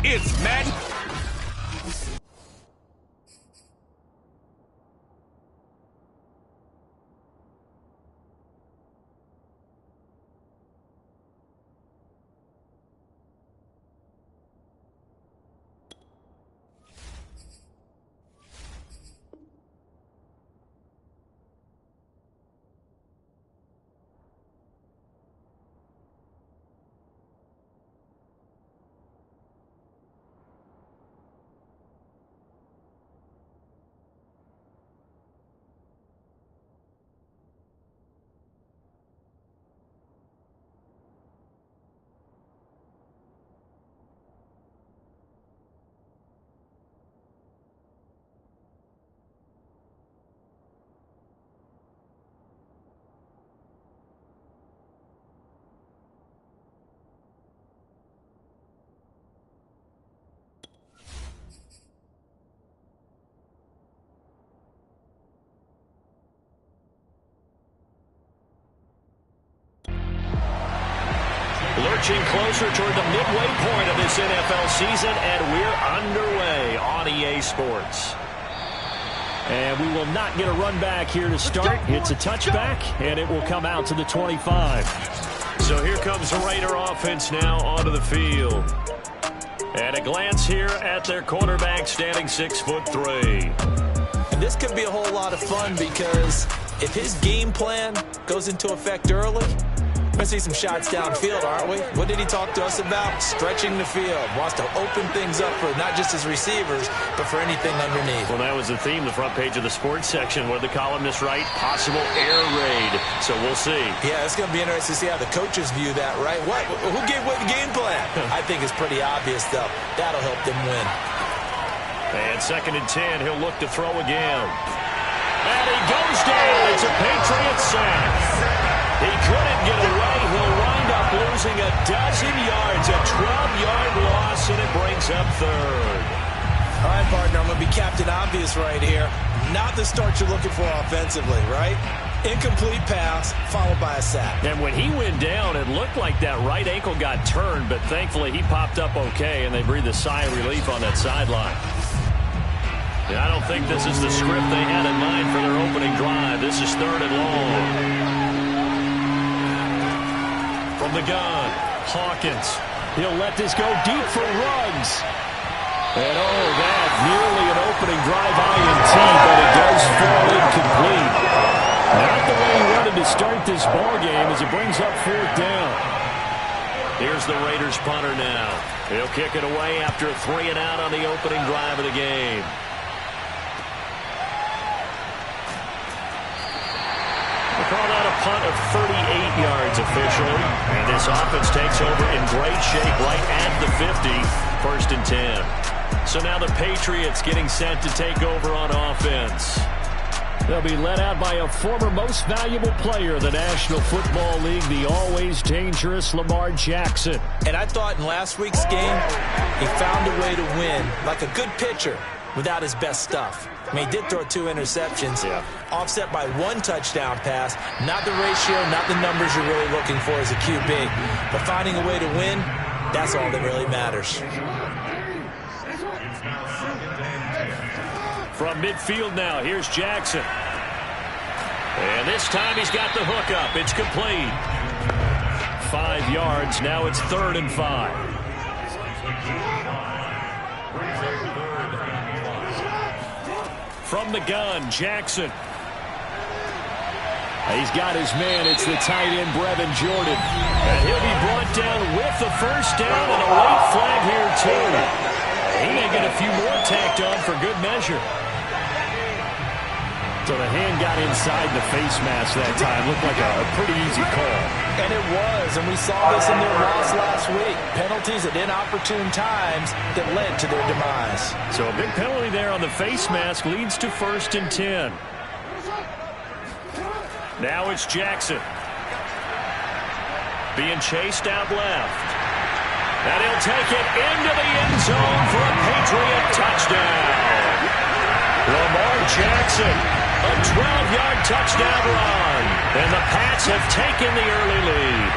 It's Madden. Lurching closer toward the midway point of this NFL season, and we're underway on EA Sports. And we will not get a run back here to start. It's a touchback, and it will come out to the 25. So here comes the Raider offense now onto the field. And a glance here at their quarterback, standing 6'3". And this could be a whole lot of fun because if his game plan goes into effect early, we're going to see some shots downfield, aren't we? What did he talk to us about? Stretching the field. Wants to open things up for not just his receivers, but for anything underneath. Well, that was the theme, the front page of the sports section, where the columnists write, possible air raid. So we'll see. Yeah, it's going to be interesting to see how the coaches view that, right? What? Who gave away the game plan? I think it's pretty obvious, though. That'll help them win. And 2nd and 10, he'll look to throw again. And he goes down. It's a Patriot sack. He couldn't get away. He'll wind up losing a dozen yards, a 12-yard loss, and it brings up 3rd. All right, partner, I'm going to be Captain Obvious right here. Not the start you're looking for offensively, right? Incomplete pass, followed by a sack. And when he went down, it looked like that right ankle got turned, but thankfully he popped up okay, and they breathed a sigh of relief on that sideline. And I don't think this is the script they had in mind for their opening drive. This is 3rd and long. From the gun, Hawkins. He'll let this go deep for Ruggs. And oh, that nearly an opening drive INT, but it does fall incomplete. Not the way he wanted to start this ball game as it brings up 4th down. Here's the Raiders punter now. He'll kick it away after a 3 and out on the opening drive of the game. Call that a punt of 38 yards officially. And this offense takes over in great shape right at the 50. 1st and 10. So now the Patriots getting set to take over on offense. They'll be led out by a former most valuable player of the National Football League, the always dangerous Lamar Jackson. And I thought in last week's game, he found a way to win, like a good pitcher, without his best stuff. I mean, he did throw 2 interceptions, offset by 1 touchdown pass. Not the ratio, not the numbers you're really looking for as a QB. But finding a way to win, that's all that really matters. From midfield now, here's Jackson. And this time he's got the hook up. It's complete. 5 yards. Now it's 3rd and 5. From the gun, Jackson. He's got his man. It's the tight end, Brevin Jordan. And he'll be brought down with the 1st down and a late flag here, too. He may get a few more tacked on for good measure. So the hand got inside the face mask that time. Looked like a pretty easy call. And it was, and we saw this in their loss last week. Penalties at inopportune times that led to their demise. So a big penalty there on the face mask leads to 1st and 10. Now it's Jackson. Being chased out left. And he'll take it into the end zone for a Patriot touchdown. Lamar Jackson, a 12-yard touchdown run. And the Pats have taken the early lead.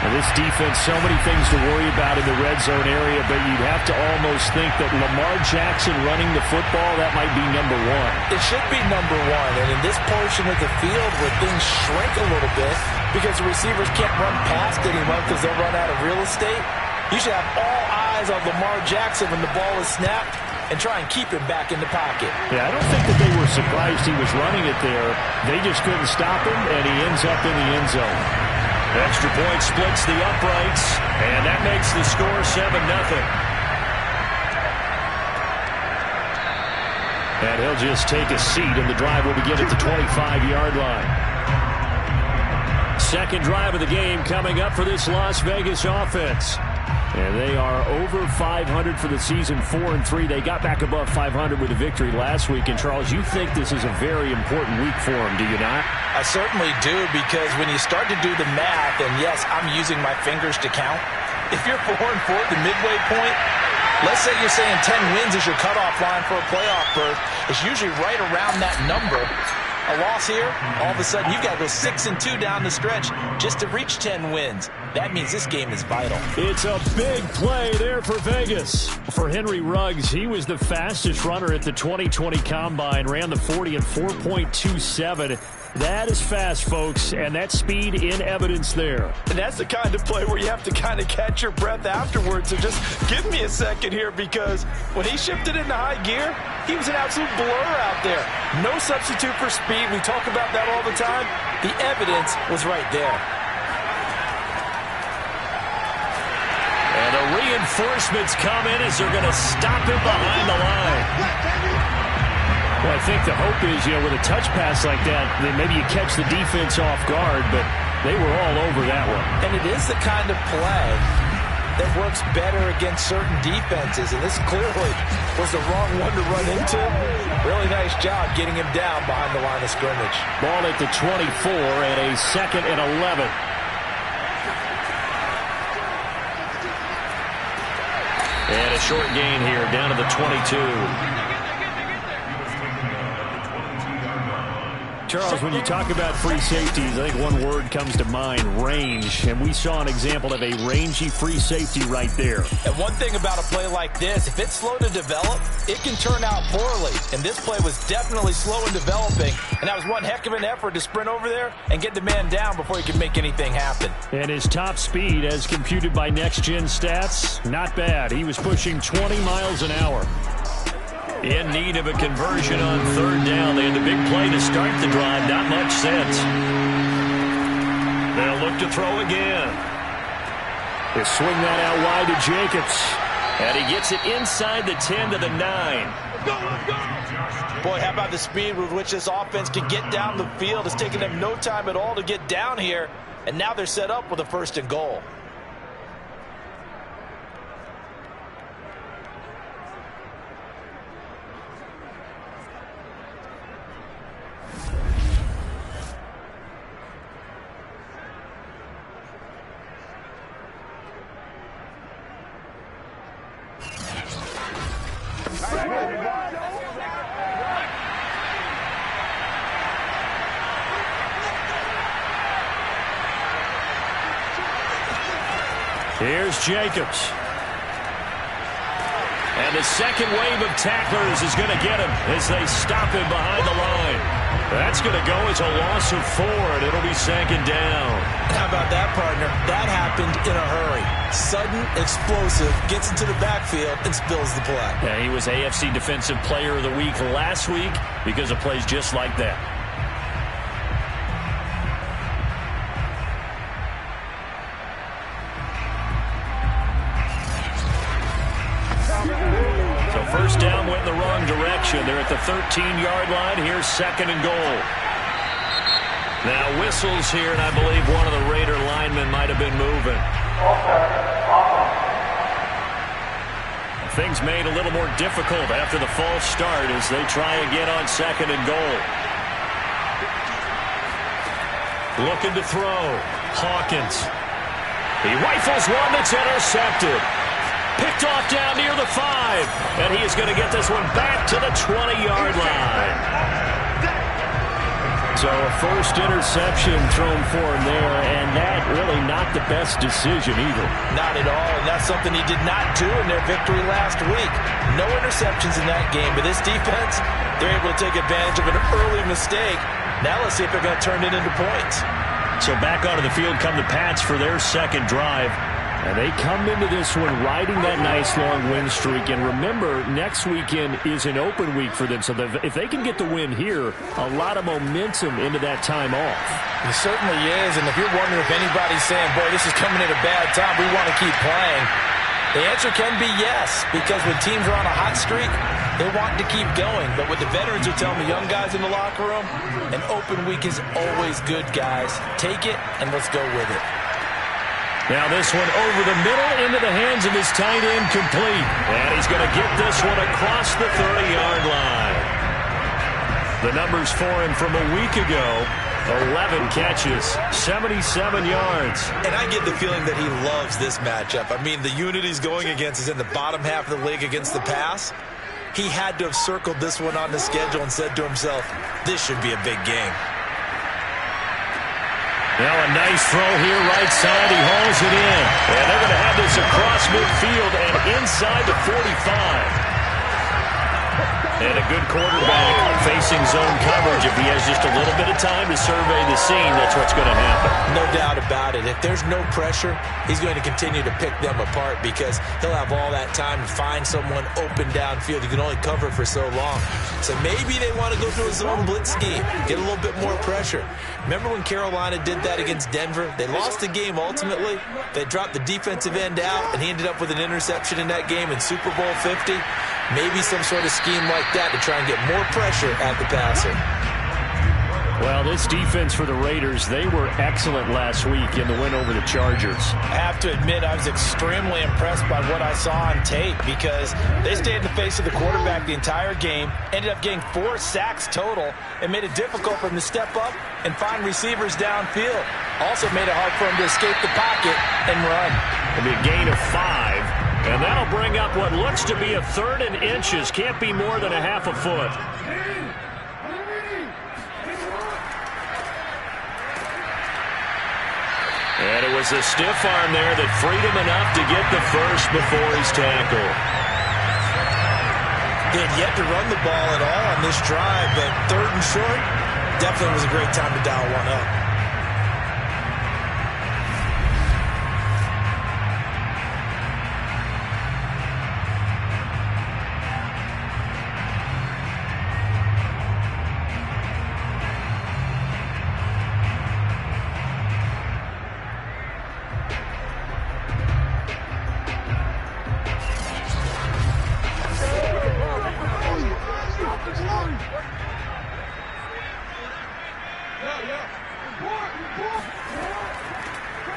And this defense, so many things to worry about in the red zone area, but you'd have to almost think that Lamar Jackson running the football, that might be number one. It should be number one, and in this portion of the field where things shrink a little bit because the receivers can't run past anyone because they'll run out of real estate, you should have all eyes on Lamar Jackson when the ball is snapped and try and keep him back in the pocket. Yeah, I don't think that they were surprised he was running it there. They just couldn't stop him, and he ends up in the end zone. Extra point splits the uprights, and that makes the score 7-0. And he'll just take a seat, and the drive will begin at the 25-yard line. Second drive of the game coming up for this Las Vegas offense. And they are over 500 for the season, 4-3. They got back above 500 with a victory last week. And, Charles, you think this is a very important week for them, do you not? I certainly do, because when you start to do the math, and yes, I'm using my fingers to count, if you're 4-4 at the midway point, let's say you're saying 10 wins is your cutoff line for a playoff berth, it's usually right around that number. A loss here, all of a sudden you've got to go 6-2 down the stretch just to reach 10 wins. That means this game is vital. It's a big play there for Vegas. For Henry Ruggs, he was the fastest runner at the 2020 Combine, ran the 40 in 4.27. That is fast, folks, and that speed in evidence there. And that's the kind of play where you have to kind of catch your breath afterwards. So just give me a second here, because when he shifted into high gear, he was an absolute blur out there. No substitute for speed. We talk about that all the time. The evidence was right there. And the reinforcements come in as they're going to stop him behind the line. Well, I think the hope is, with a touch pass like that, then maybe you catch the defense off guard, but they were all over that one. And it is the kind of play that works better against certain defenses, and this clearly was the wrong one to run into. Really nice job getting him down behind the line of scrimmage. Ball at the 24 and a 2nd and 11. And a short gain here down to the 22. Charles, when you talk about free safeties, I think one word comes to mind, range. And we saw an example of a rangy free safety right there. And one thing about a play like this, if it's slow to develop, it can turn out poorly. And this play was definitely slow in developing. And that was one heck of an effort to sprint over there and get the man down before he could make anything happen. And his top speed, as computed by Next Gen Stats, not bad. He was pushing 20 miles an hour. In need of a conversion on 3rd down. They had the big play to start the drive. Not much sense. They'll look to throw again. They swing that out wide to Jacobs. And he gets it inside the 10 to the 9. Boy, how about the speed with which this offense can get down the field? It's taken them no time at all to get down here. And now they're set up with a 1st and goal. Here's Jacobs. And the second wave of tacklers is going to get him as they stop him behind the line. That's going to go as a loss of 4, and it'll be 2nd down. How about that, partner? That happened in a hurry. Sudden, explosive, gets into the backfield and spills the play. Yeah, he was AFC Defensive Player of the Week last week because of plays just like that. First down went in the wrong direction. They're at the 13-yard line. Here's 2nd and goal. Now whistles here, and I believe one of the Raider linemen might have been moving. Things made a little more difficult after the false start as they try again on 2nd and goal. Looking to throw. Hawkins. He rifles one that's intercepted. Picked off down near the 5. And he is going to get this one back to the 20-yard line. So So a first interception thrown for him there, and that really not the best decision either. Not at all, and that's something he did not do in their victory last week. No interceptions in that game, but this defense, they're able to take advantage of an early mistake. Now let's see if they're going to turn it into points. So back onto the field come the Pats for their second drive. And they come into this one riding that nice long win streak. And remember, next weekend is an open week for them. So if they can get the win here, a lot of momentum into that time off. It certainly is. And if you're wondering if anybody's saying, boy, this is coming at a bad time, we want to keep playing, the answer can be yes. Because when teams are on a hot streak, they want to keep going. But what the veterans are telling the young guys in the locker room, an open week is always good, guys. Take it, and let's go with it. Now this one over the middle into the hands of his tight end, complete. And he's going to get this one across the 30-yard line. The numbers for him from a week ago, 11 catches, 77 yards. And I get the feeling that he loves this matchup. I mean, the unit he's going against is in the bottom half of the league against the pass. He had to have circled this one on the schedule and said to himself, this should be a big game. Now a nice throw here, right side. He hauls it in. And they're going to have this across midfield and inside the 45. And a good quarterback facing zone coverage. If he has just a little bit of time to survey the scene, that's what's going to happen. No doubt about it. If there's no pressure, he's going to continue to pick them apart because he'll have all that time to find someone open downfield. You can only cover for so long. So maybe they want to go to a zone blitz scheme, get a little bit more pressure. Remember when Carolina did that against Denver? They lost the game ultimately. They dropped the defensive end out, and he ended up with an interception in that game in Super Bowl 50. Maybe some sort of scheme like that to try and get more pressure at the passer. Well, this defense for the Raiders, they were excellent last week in the win over the Chargers. I have to admit, I was extremely impressed by what I saw on tape because they stayed in the face of the quarterback the entire game, ended up getting 4 sacks total, and made it difficult for him to step up and find receivers downfield. Also made it hard for him to escape the pocket and run. It'll be a gain of 5. And that'll bring up what looks to be a 3rd and inches. Can't be more than a half a foot. And it was a stiff arm there that freed him enough to get the first before he's tackled. He had yet to run the ball at all on this drive, but 3rd and short, definitely was a great time to dial one up.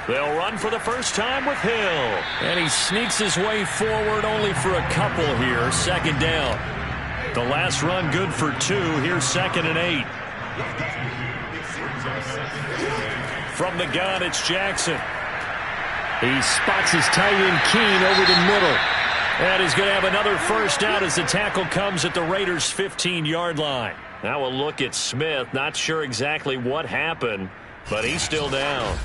They'll run for the first time with Hill. And he sneaks his way forward only for a couple here. 2nd down. The last run good for 2. Here's 2nd and 8. From the gun, it's Jackson. He spots his tight end Keene over the middle. And he's going to have another first down as the tackle comes at the Raiders' 15-yard line. Now a look at Smith. Not sure exactly what happened, but he's still down.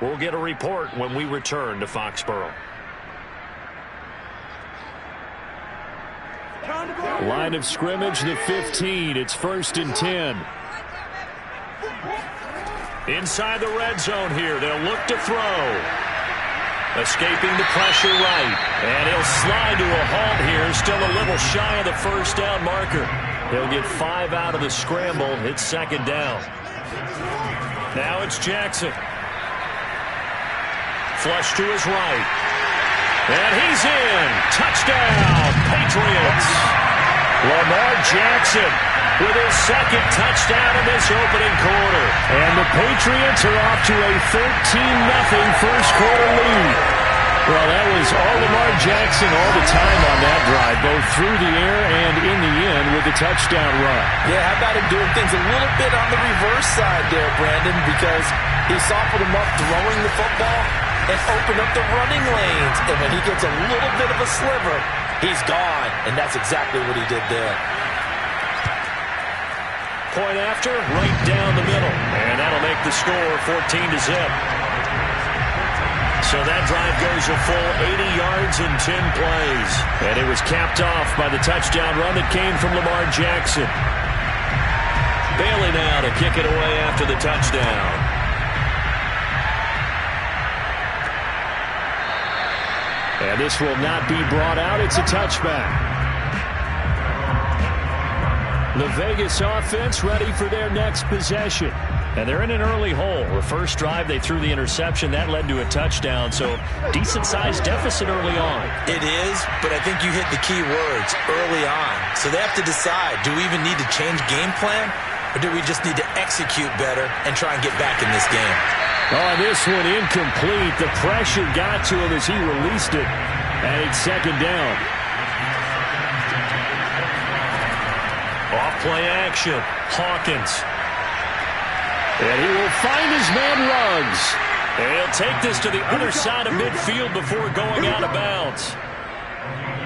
We'll get a report when we return to Foxborough. Line of scrimmage, the 15. It's 1st and 10. Inside the red zone here. They'll look to throw. Escaping the pressure right. And he'll slide to a halt here. Still a little shy of the first down marker. He'll get 5 out of the scramble. It's 2nd down. Now it's Jackson. Flush to his right. And he's in. Touchdown, Patriots. Lamar Jackson with his 2nd touchdown in this opening quarter. And the Patriots are off to a 13-0 first quarter lead. Well, that was all Lamar Jackson all the time on that drive, both through the air and in the end with the touchdown run. Yeah, how about him doing things a little bit on the reverse side there, Brandon, because he softened him up throwing the football and opened up the running lanes. And when he gets a little bit of a sliver, he's gone. And that's exactly what he did there. point after, right down the middle. And that'll make the score 14-0. So that drive goes a full 80 yards in 10 plays. And it was capped off by the touchdown run that came from Lamar Jackson. Bailey now to kick it away after the touchdown. And this will not be brought out. It's a touchback. The Vegas offense ready for their next possession. And they're in an early hole. The first drive, they threw the interception. That led to a touchdown. So decent-sized deficit early on. It is, but I think you hit the key words, early on. So they have to decide, do we even need to change game plan? Or do we just need to execute better and try and get back in this game? Oh, this one incomplete. The pressure got to him as he released it. And it's second down. Off-play action. Hawkins. And he will find his man Ruggs. And he'll take this to the other side of midfield before going out of bounds.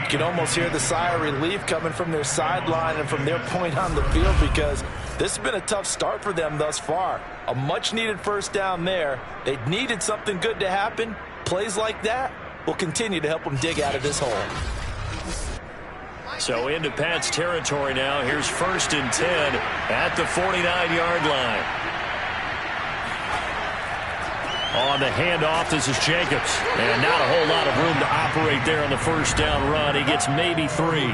You can almost hear the sigh of relief coming from their sideline and from their point on the field, because this has been a tough start for them thus far. A much-needed first down there. They needed something good to happen. Plays like that will continue to help them dig out of this hole. So into Pat's territory now. Here's 1st and 10 at the 49-yard line. On the handoff, this is Jacobs. And not a whole lot of room to operate there on the first down run. He gets maybe 3.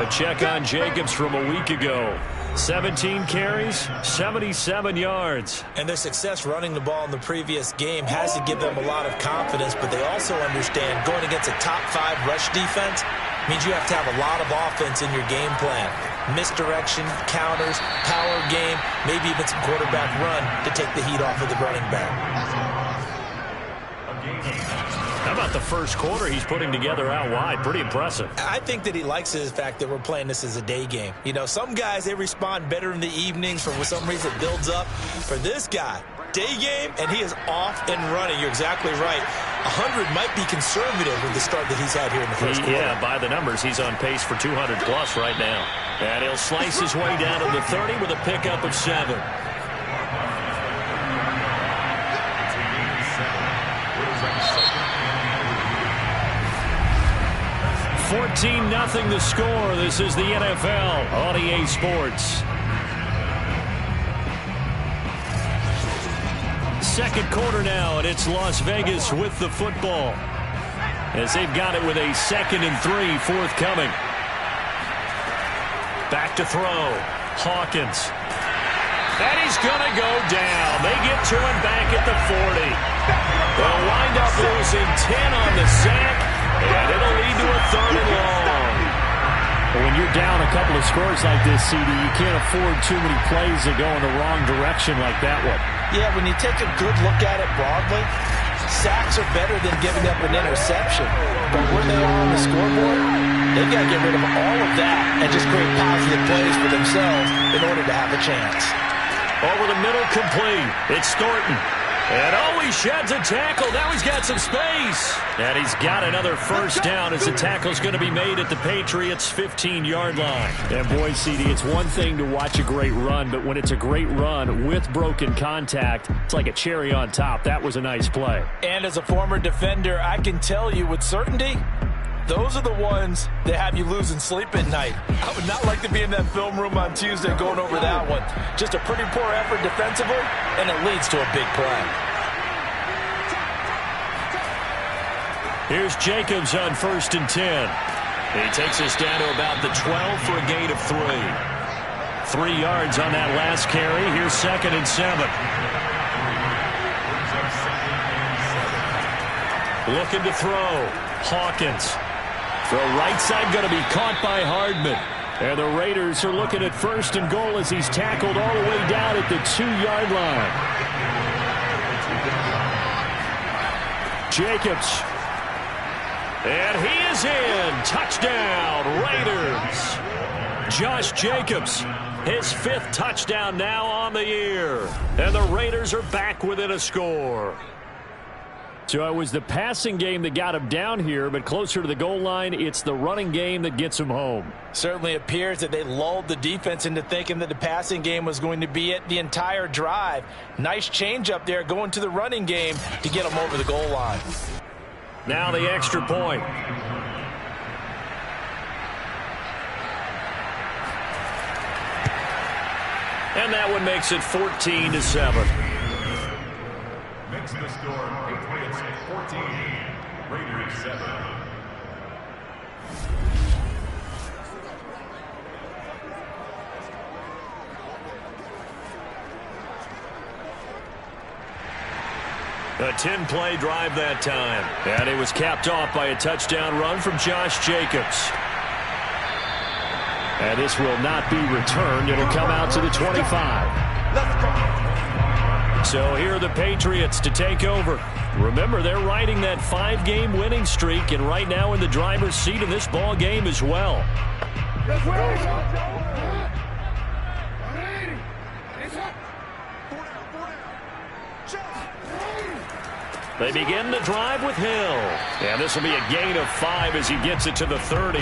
A check on Jacobs from a week ago. 17 carries, 77 yards. And their success running the ball in the previous game has to give them a lot of confidence, but they also understand going against a top-5 rush defense means you have to have a lot of offense in your game plan. Misdirection, counters, power game, maybe even some quarterback run to take the heat off of the running back. How about the first quarter he's putting together out wide? Pretty impressive. I think that he likes the fact that we're playing this as a day game. You know, some guys, they respond better in the evenings. For some reason, it builds up. For this guy, day game, and he is off and running. You're exactly right. 100 might be conservative with the start that he's had here in the first quarter. Yeah, by the numbers, he's on pace for 200-plus right now. And he'll slice his way down to the 30 with a pickup of 7. 14-0 the score. This is the NFL on EA Sports. Second quarter now, and it's Las Vegas with the football, as they've got it with a 2nd and 3 forthcoming. Back to throw. Hawkins. And he's going to go down. They get to him back at the 40. They'll wind up losing 10 on the sack, and it'll lead to a 3rd and long. When you're down a couple of scores like this, CD, you can't afford too many plays that go in the wrong direction like that one. Yeah, when you take a good look at it broadly, sacks are better than giving up an interception. But where they are on the scoreboard, they've got to get rid of all of that and just create positive plays for themselves in order to have a chance. Over the middle, complete. It's Thornton. And oh, he sheds a tackle. Now he's got some space. And he's got another first down as the tackle's going to be made at the Patriots' 15-yard line. And boy, CD, it's one thing to watch a great run, but when it's a great run with broken contact, it's like a cherry on top. That was a nice play. And as a former defender, I can tell you with certainty, those are the ones that have you losing sleep at night. I would not like to be in that film room on Tuesday going over that one. Just a pretty poor effort defensively, and it leads to a big play. Here's Jacobs on 1st and 10. He takes us down to about the 12 for a gain of 3. 3 yards on that last carry. Here's 2nd and 7. Looking to throw. Hawkins. The right side going to be caught by Hardman. And the Raiders are looking at 1st and goal as he's tackled all the way down at the 2-yard line. Jacobs. And he is in. Touchdown, Raiders. Josh Jacobs, his 5th touchdown now on the year. And the Raiders are back within a score. So it was the passing game that got him down here, but closer to the goal line, it's the running game that gets him home. Certainly appears that they lulled the defense into thinking that the passing game was going to be it the entire drive. Nice change up there going to the running game to get them over the goal line. Now the extra point. And that one makes it 14-7. Makes the score Patriots 14, Raiders 7. A 10-play drive that time. And it was capped off by a touchdown run from Josh Jacobs. And this will not be returned. It'll come out to the 25. Let's go. So here are the Patriots to take over. Remember, they're riding that 5-game winning streak, and right now in the driver's seat in this ball game as well. They begin the drive with Hill. And this will be a gain of 5 as he gets it to the 30.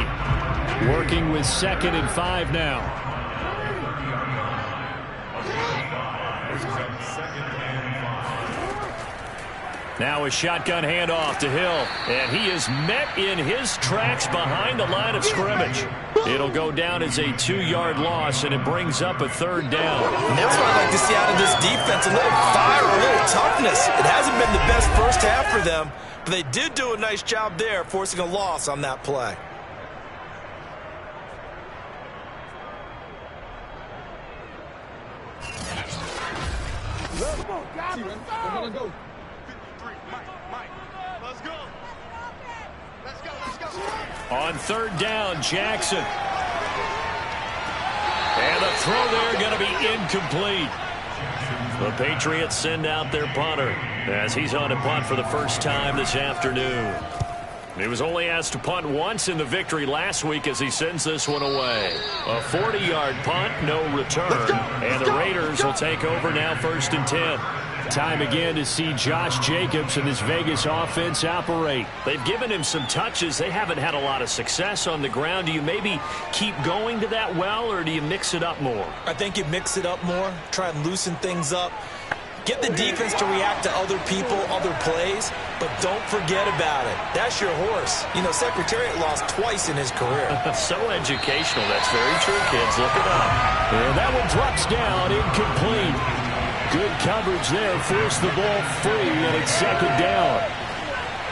Working with 2nd and 5 now. Now a shotgun handoff to Hill, and he is met in his tracks behind the line of scrimmage. It'll go down as a 2-yard loss, and it brings up a 3rd down. And that's what I like to see out of this defense, a little fire, a little toughness. It hasn't been the best first half for them, but they did do a nice job there, forcing a loss on that play. Let's go. On 3rd down, Jackson. And the throw there going to be incomplete. The Patriots send out their punter as he's on a punt for the first time this afternoon. He was only asked to punt once in the victory last week as he sends this one away. A 40-yard punt, no return. And the Raiders will take over now 1st and 10. Time again to see Josh Jacobs and this Vegas offense operate. They've given him some touches. They haven't had a lot of success on the ground. Do you maybe keep going to that well, or do you mix it up more? I think you mix it up more, try and loosen things up. Get the defense to react to other people, other plays, but don't forget about it. That's your horse. You know, Secretariat lost twice in his career. So educational. That's very true, kids. Look it up. And that one drops down, incomplete. Good coverage there. Force the ball free, and it's 2nd down.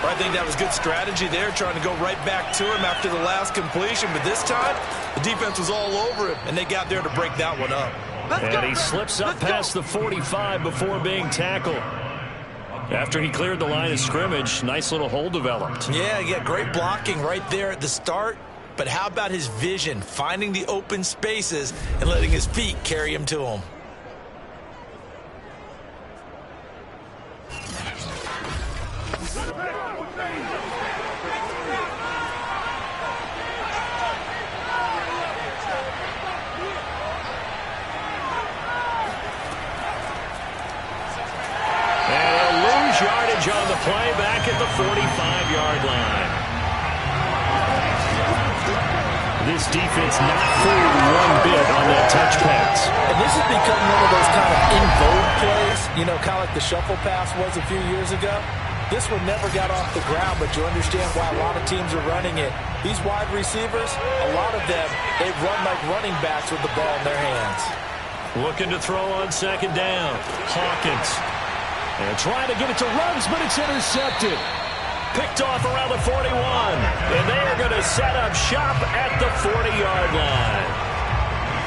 I think that was good strategy there, trying to go right back to him after the last completion. But this time, the defense was all over him, and they got there to break that one up. And he slips up past the 45 before being tackled. After he cleared the line of scrimmage, nice little hole developed. Yeah, great blocking right there at the start. But how about his vision, finding the open spaces and letting his feet carry him to him? On the play back at the 45-yard line. This defense not fooled one bit on that touch pass. And this has become one of those kind of in vogue plays, you know, kind of like the shuffle pass was a few years ago. This one never got off the ground, but you understand why a lot of teams are running it. These wide receivers, a lot of them, they run like running backs with the ball in their hands. Looking to throw on 2nd down. Hawkins. And trying to get it to Ruggs, but it's intercepted. Picked off around the 41. And they are going to set up shop at the 40-yard line.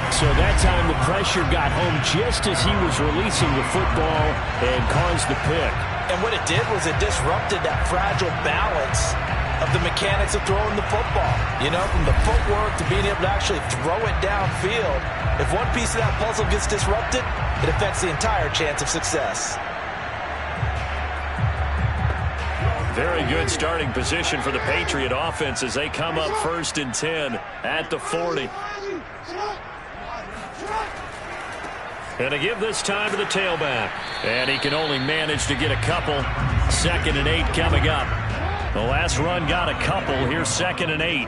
So that time the pressure got home just as he was releasing the football and caused the pick. And what it did was it disrupted that fragile balance of the mechanics of throwing the football. You know, from the footwork to being able to actually throw it downfield. If one piece of that puzzle gets disrupted, it affects the entire chance of success. Very good starting position for the Patriot offense as they come up 1st and 10 at the 40. And to give this time to the tailback. And he can only manage to get a couple. 2nd and 8 coming up. The last run got a couple. Here's 2nd and 8.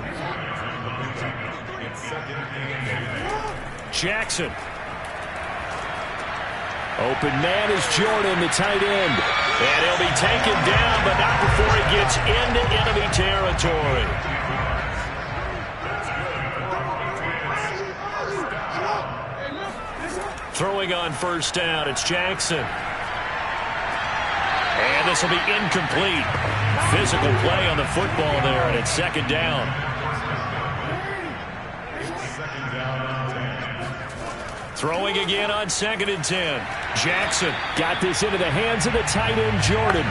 Jackson. Open man is Jordan, the tight end. And he'll be taken down, but not before he gets into enemy territory. Throwing on 1st down, it's Jackson. And this will be incomplete. Physical play on the football there, and it's 2nd down. Throwing again on 2nd and 10. Jackson got this into the hands of the tight end, Jordan.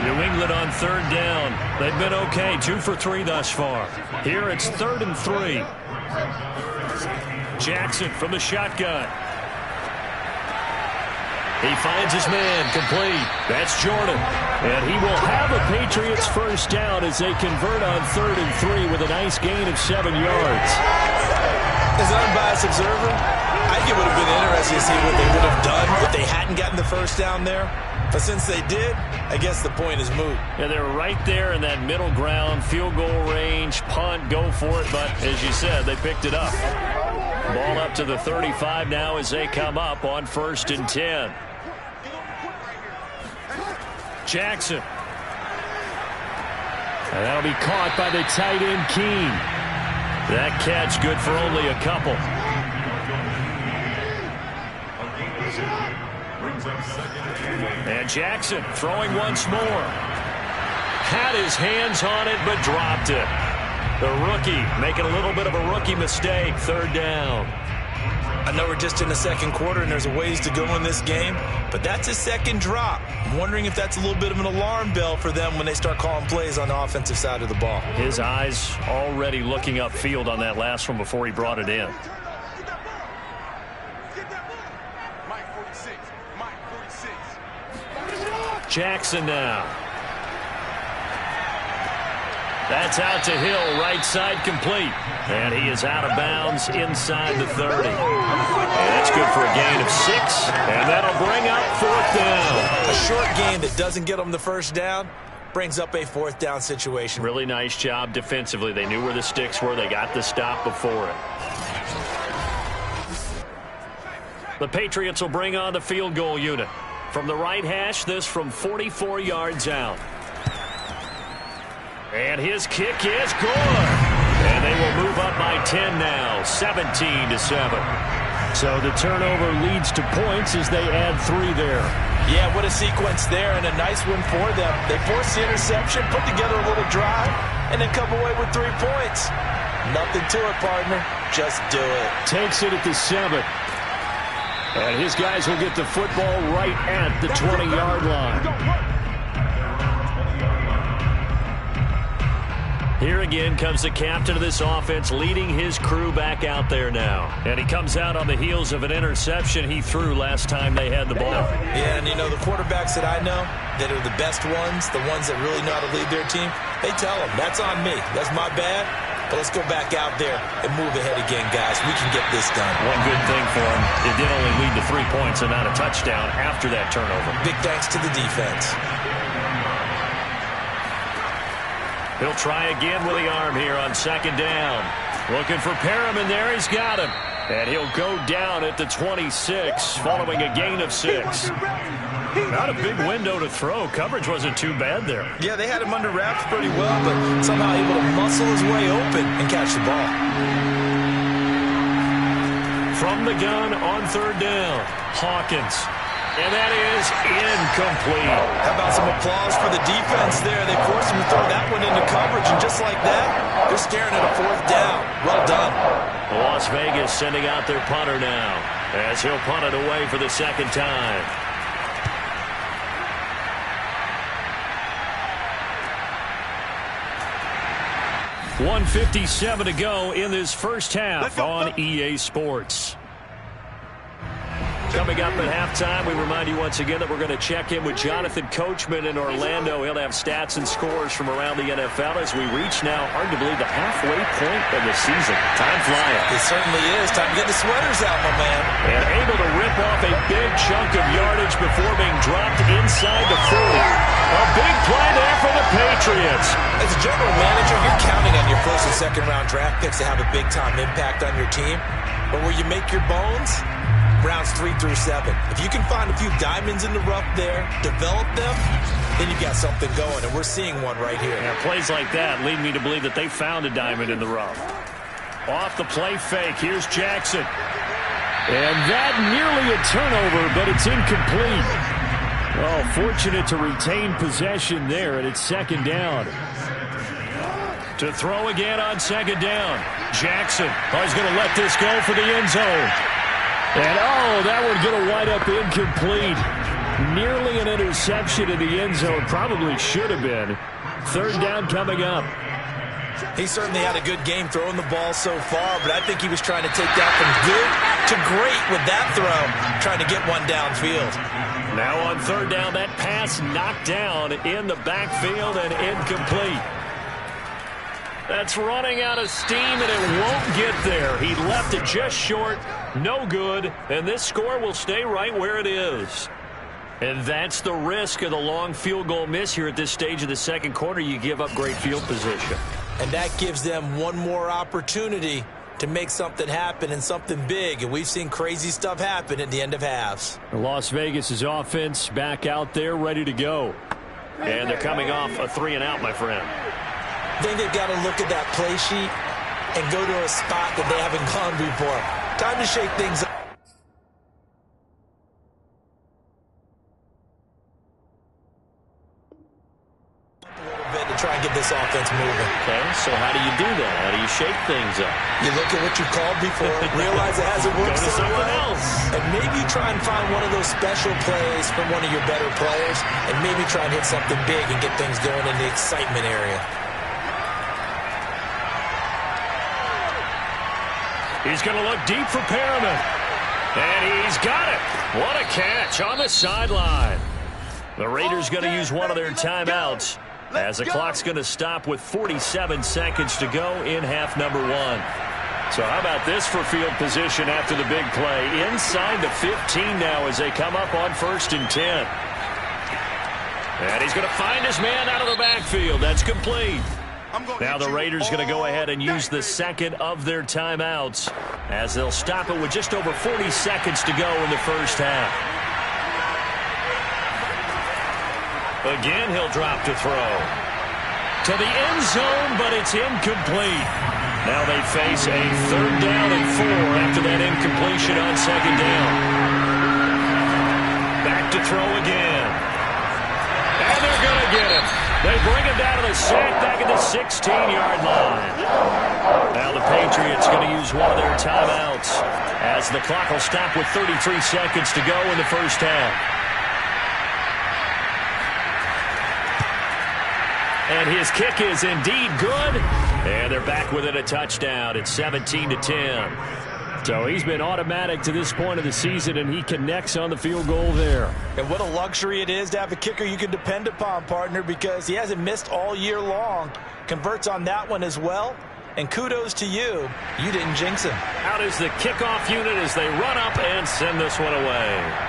New England on 3rd down. They've been okay, 2 for 3 thus far. Here it's 3rd and 3. Jackson from the shotgun. He finds his man, complete. That's Jordan. And he will have a Patriots 1st down as they convert on 3rd and 3 with a nice gain of 7 yards. As an unbiased observer, I think it would have been interesting to see what they would have done if they hadn't gotten the 1st down there. But since they did, I guess the point is moot. Yeah, they're right there in that middle ground, field goal range, punt, go for it. But as you said, they picked it up. Ball up to the 35 now as they come up on 1st and 10. Jackson. And that'll be caught by the tight end, Keene. That catch good for only a couple. And Jackson throwing once more. Had his hands on it, but dropped it. The rookie making a little bit of a rookie mistake. 3rd down. I know we're just in the 2nd quarter and there's a ways to go in this game, but that's his 2nd drop. I'm wondering if that's a little bit of an alarm bell for them when they start calling plays on the offensive side of the ball. His eyes already looking upfield on that last one before he brought it in. Jackson now. That's out to Hill, right side complete. And he is out of bounds inside the 30. And that's good for a gain of 6. And that'll bring up 4th down. A short gain that doesn't get them the 1st down brings up a 4th down situation. Really nice job defensively. They knew where the sticks were. They got the stop before it. The Patriots will bring on the field goal unit. From the right hash, this from 44 yards out. And his kick is good. And they will move up by 10 now, 17-7. So the turnover leads to points as they add 3 there. Yeah, what a sequence there, and a nice one for them. They forced the interception, put together a little drive, and then come away with 3 points. Nothing to it, partner. Just do it. Takes it at the 7. And his guys will get the football right at the 20-yard line. Here again comes the captain of this offense, leading his crew back out there now. And he comes out on the heels of an interception he threw last time they had the ball. Yeah, and you know, the quarterbacks that I know that are the best ones, the ones that really know how to lead their team, they tell them, that's on me. That's my bad. But let's go back out there and move ahead again, guys. We can get this done. One good thing for him, it did only lead to 3 points and not a touchdown after that turnover. Big thanks to the defense. He'll try again with the arm here on 2nd down. Looking for Perriman there. He's got him. And he'll go down at the 26 following a gain of 6. Not a big window to throw. Coverage wasn't too bad there. Yeah, they had him under wraps pretty well, but somehow able to muscle his way open and catch the ball. From the gun on 3rd down, Hawkins. And that is incomplete. How about some applause for the defense there? They forced him to throw that one into coverage, and just like that, they're staring at a 4th down. Well done. Las Vegas sending out their punter now as he'll punt it away for the 2nd time. .157 to go in this first half on EA Sports. Coming up at halftime, we remind you once again that we're going to check in with Jonathan Coachman in Orlando. He'll have stats and scores from around the NFL as we reach now, hard to believe, the halfway point of the season. Time flying. It certainly is. Time to get the sweaters out, my man. And able to rip off a big chunk of yardage before being dropped inside the 40. A big play there for the Patriots. As a general manager, you're counting on your first and second round draft picks to have a big-time impact on your team. But where you make your bones, rounds 3 through 7. If you can find a few diamonds in the rough there, develop them, then you've got something going, and we're seeing one right here. Yeah, plays like that lead me to believe that they found a diamond in the rough. Off the play fake, here's Jackson. And that nearly a turnover, but it's incomplete. Oh, fortunate to retain possession there, and it's second down. To throw again on second down. Jackson, he's going to let this go for the end zone. And, that would get a wide up incomplete. Nearly an interception in the end zone. Probably should have been. Third down coming up. He certainly had a good game throwing the ball so far, but I think he was trying to take that from good to great with that throw, trying to get one downfield. Now on third down, that pass knocked down in the backfield and incomplete. That's running out of steam, and it won't get there. He left it just short, no good, and this score will stay right where it is. And that's the risk of the long field goal miss here at this stage of the second quarter. You give up great field position. And that gives them one more opportunity to make something happen and something big. And we've seen crazy stuff happen at the end of halves. Las Vegas' offense back out there ready to go. And they're coming off a 3-and-out, my friend. I think they've got to look at that play sheet and go to a spot that they haven't gone before. Time to shake things up. Try and get this offense moving. Okay, so how do you do that? How do you shake things up? You look at what you called before, realize it hasn't worked so well, and maybe try and find one of those special plays from one of your better players, and maybe try and hit something big and get things going in the excitement area. He's going to look deep for Perriman. And he's got it. What a catch on the sideline. The Raiders going to use one of their timeouts, as the clock's going to stop with 47 seconds to go in half number 1. So how about this for field position after the big play? Inside the 15 now as they come up on 1st and 10. And he's going to find his man out of the backfield. That's complete. Now the Raiders going to go ahead and use the second of their timeouts, as they'll stop it with just over 40 seconds to go in the first half. Again, he'll drop to throw. To the end zone, but it's incomplete. Now they face a 3rd down and 4 after that incompletion on second down. Back to throw again. And they're going to get it. They bring him down to the sack back at the 16-yard line. Now the Patriots going to use one of their timeouts, as the clock will stop with 33 seconds to go in the first half. And his kick is indeed good. And they're back within a touchdown. It's 17-10. So he's been automatic to this point of the season, and he connects on the field goal there. And what a luxury it is to have a kicker you can depend upon, partner, because he hasn't missed all year long. Converts on that one as well. And kudos to you. You didn't jinx him. Out is the kickoff unit as they run up and send this one away.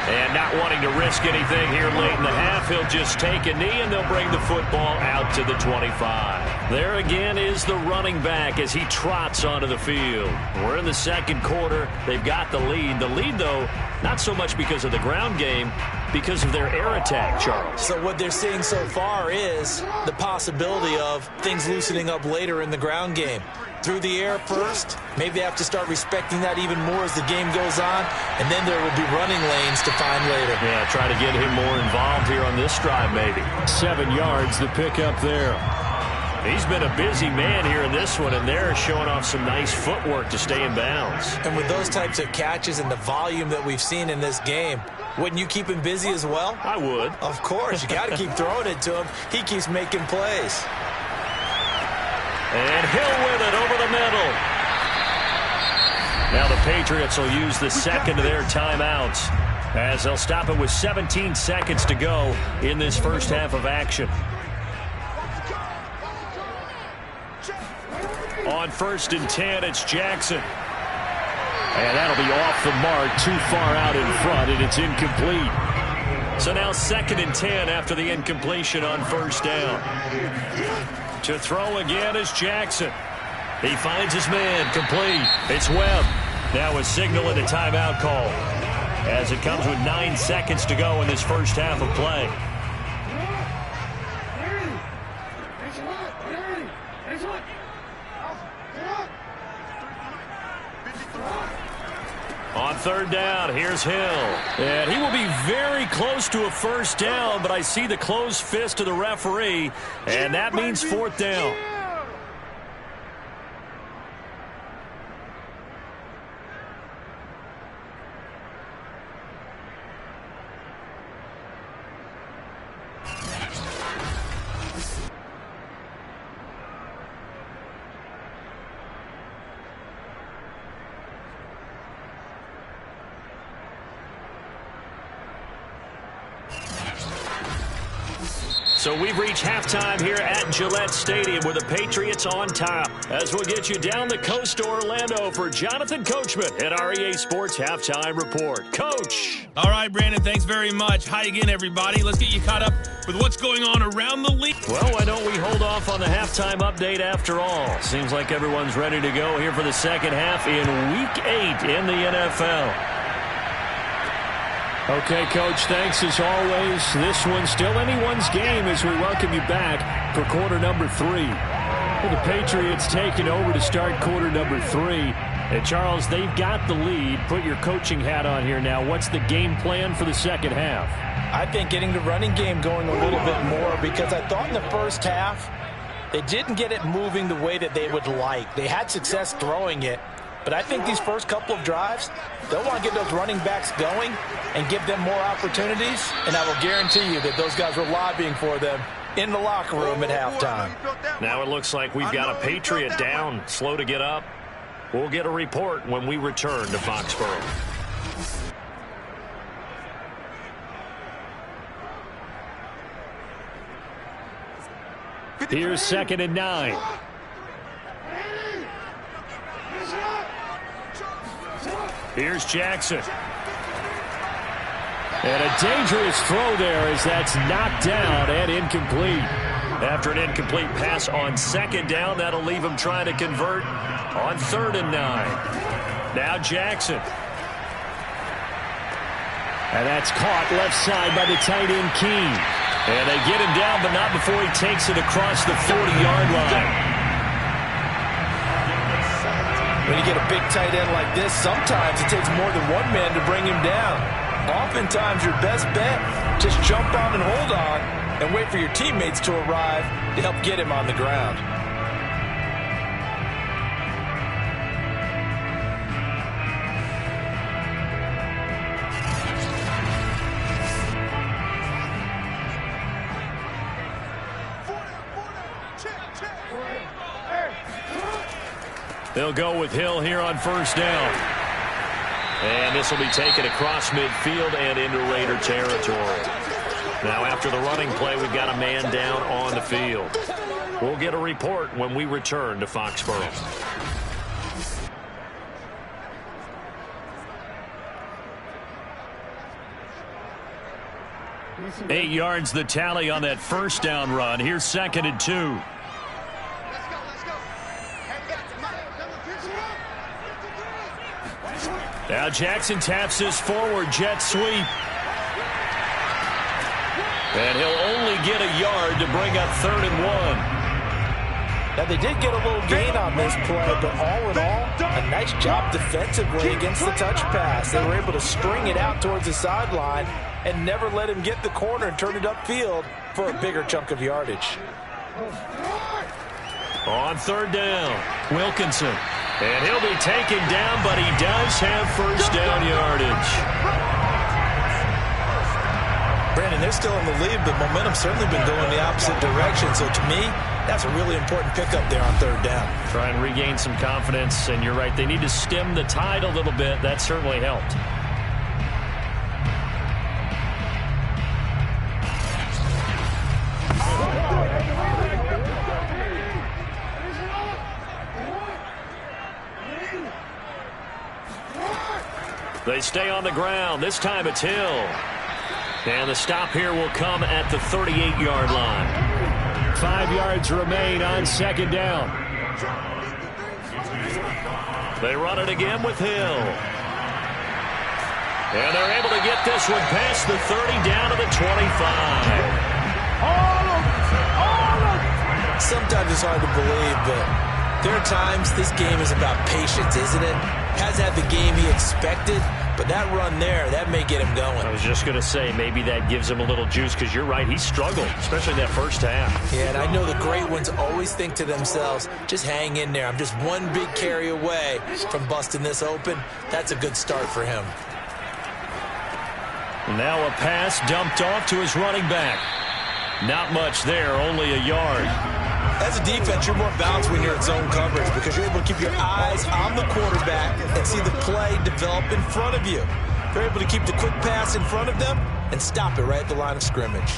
And not wanting to risk anything here late in the half, he'll just take a knee, and they'll bring the football out to the 25. There again is the running back as he trots onto the field. We're in the second quarter. They've got the lead. The lead, though, not so much because of the ground game, because of their air attack, Charles. So what they're seeing so far is the possibility of things loosening up later in the ground game. Through the air first, maybe they have to start respecting that even more as the game goes on, and then there will be running lanes to find later. Yeah, try to get him more involved here on this drive maybe. 7 yards, the pickup there. He's been a busy man here in this one, and they're showing off some nice footwork to stay in bounds. And with those types of catches and the volume that we've seen in this game, wouldn't you keep him busy as well? I would. Of course. You got to keep throwing it to him. He keeps making plays. And Hill with it over the middle. Now the Patriots will use the second of their timeouts as they'll stop it with 17 seconds to go in this first half of action. On 1st and 10, it's Jackson. And that'll be off the mark, too far out in front, and it's incomplete. So now 2nd and 10 after the incompletion on 1st down. To throw again is Jackson. He finds his man, complete. It's Webb. Now a signal and a timeout call as it comes with 9 seconds to go in this first half of play. On 3rd down, here's Hill. And he will be very close to a first down, but I see the closed fist of the referee, and that means 4th down. So we've reached halftime here at Gillette Stadium with the Patriots on top. As we'll get you down the coast to Orlando for Jonathan Coachman at REA Sports Halftime Report. Coach. All right, Brandon, thanks very much. Hi again, everybody. Let's get you caught up with what's going on around the league. Well, why don't we hold off on the halftime update after all? Seems like everyone's ready to go here for the second half in Week 8 in the NFL. Okay, Coach, thanks as always. This one's still anyone's game as we welcome you back for quarter number 3. Well, the Patriots taking over to start quarter number 3. And, Charles, they've got the lead. Put your coaching hat on here now. What's the game plan for the second half? I think getting the running game going a little bit more because I thought in the first half they didn't get it moving the way that they would like. They had success throwing it. But I think these first couple of drives, they'll want to get those running backs going and give them more opportunities. And I will guarantee you that those guys were lobbying for them in the locker room at halftime. Now it looks like we've got a Patriot down, slow to get up. We'll get a report when we return to Foxborough. Here's 2nd and 9. Here's Jackson. And a dangerous throw there as that's knocked down and incomplete. After an incomplete pass on 2nd down, that'll leave him trying to convert on 3rd and 9. Now Jackson. And that's caught left side by the tight end Keene. And they get him down, but not before he takes it across the 40-yard line. When you get a big tight end like this, sometimes it takes more than one man to bring him down. Oftentimes, your best bet, just jump on and hold on and wait for your teammates to arrive to help get him on the ground. They'll go with Hill here on 1st down. And this will be taken across midfield and into Raider territory. Now after the running play, we've got a man down on the field. We'll get a report when we return to Foxborough. Eight yards the tally on that 1st down run. Here's 2nd and 2. Now Jackson taps his forward jet sweep. And he'll only get a yard to bring up 3rd and 1. Now, they did get a little gain on this play, but all in all, a nice job defensively against the touch pass. They were able to string it out towards the sideline and never let him get the corner and turn it upfield for a bigger chunk of yardage. On 3rd down, Wilkinson. And he'll be taken down, but he does have 1st down yardage. Brandon, they're still in the lead, but momentum's certainly been going the opposite direction. So to me, that's a really important pickup there on third down. Try and regain some confidence, and you're right. They need to stem the tide a little bit. That certainly helped. They stay on the ground. This time it's Hill. And the stop here will come at the 38-yard line. 5 yards remain on second down. They run it again with Hill. And they're able to get this one past the 30 down to the 25. Sometimes it's hard to believe, but there are times this game is about patience, isn't it? Hasn't had the game he expected, but that run there, that may get him going. I was just going to say, maybe that gives him a little juice, because you're right, he struggled, especially that first half. Yeah, and I know the great ones always think to themselves, just hang in there. I'm just one big carry away from busting this open. That's a good start for him. Now a pass dumped off to his running back. Not much there, only a yard. As a defense, you're more balanced when you're in zone coverage because you're able to keep your eyes on the quarterback and see the play develop in front of you. You're able to keep the quick pass in front of them and stop it right at the line of scrimmage.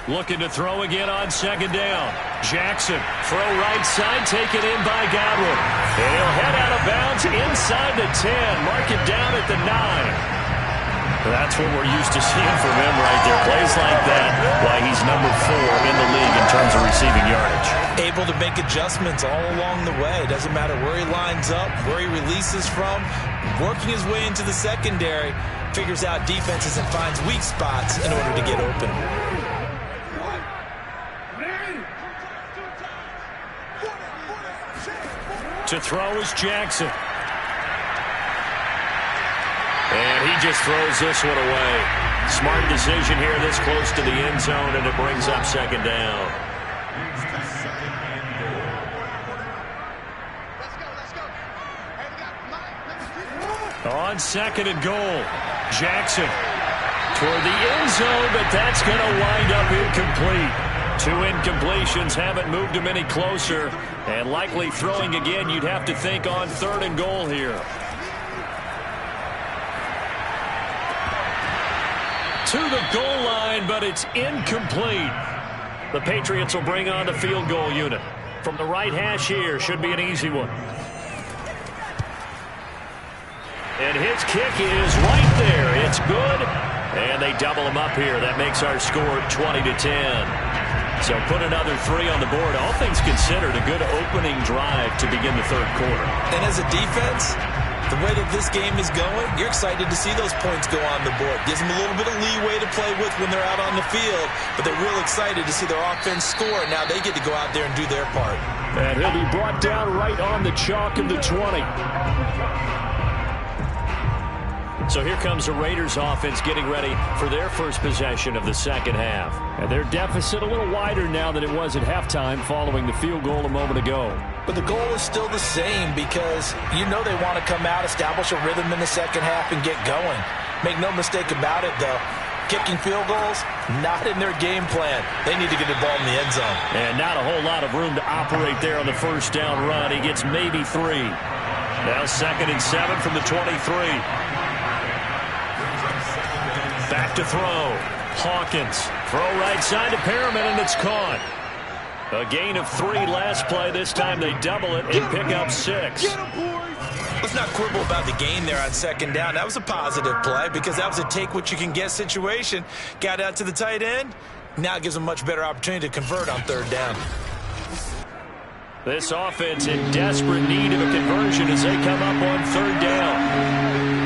Looking to throw again on second down. Jackson, throw right side, taken in by Godwin. And he'll head out of bounds inside the 10. Mark it down at the 9. That's what we're used to seeing from him right there. Plays like that, why he's number 4 in the league in terms of receiving yardage. Able to make adjustments all along the way. Doesn't matter where he lines up, where he releases from. Working his way into the secondary, figures out defenses and finds weak spots in order to get open. To throw is Jackson. And he just throws this one away. Smart decision here this close to the end zone, and it brings up second down. On second and goal, Jackson toward the end zone, but that's going to wind up incomplete. 2 incompletions haven't moved him any closer, and likely throwing again, you'd have to think on third and goal here. To the goal line, but it's incomplete. The Patriots will bring on the field goal unit. From the right hash here, should be an easy one. And his kick is right there. It's good, and they double him up here. That makes our score 20-10. So put another 3 on the board. All things considered, a good opening drive to begin the third quarter. And as a defense, the way that this game is going, you're excited to see those points go on the board. Gives them a little bit of leeway to play with when they're out on the field, but they're real excited to see their offense score. Now they get to go out there and do their part. And he'll be brought down right on the chalk of the 20. So here comes the Raiders offense getting ready for their first possession of the second half. And their deficit a little wider now than it was at halftime following the field goal a moment ago. But the goal is still the same because you know they want to come out, establish a rhythm in the second half, and get going. Make no mistake about it, though. Kicking field goals, not in their game plan. They need to get the ball in the end zone. And not a whole lot of room to operate there on the first down run. He gets maybe 3. Now 2nd and 7 from the 23. Back to throw. Hawkins. Throw right side to Perriman, and it's caught. A gain of 3 last play. This time they double it and pick up 6. Let's not quibble about the gain there on second down. That was a positive play because that was a take-what-you-can-get situation. Got out to the tight end. Now it gives them a much better opportunity to convert on third down. This offense in desperate need of a conversion as they come up on third down.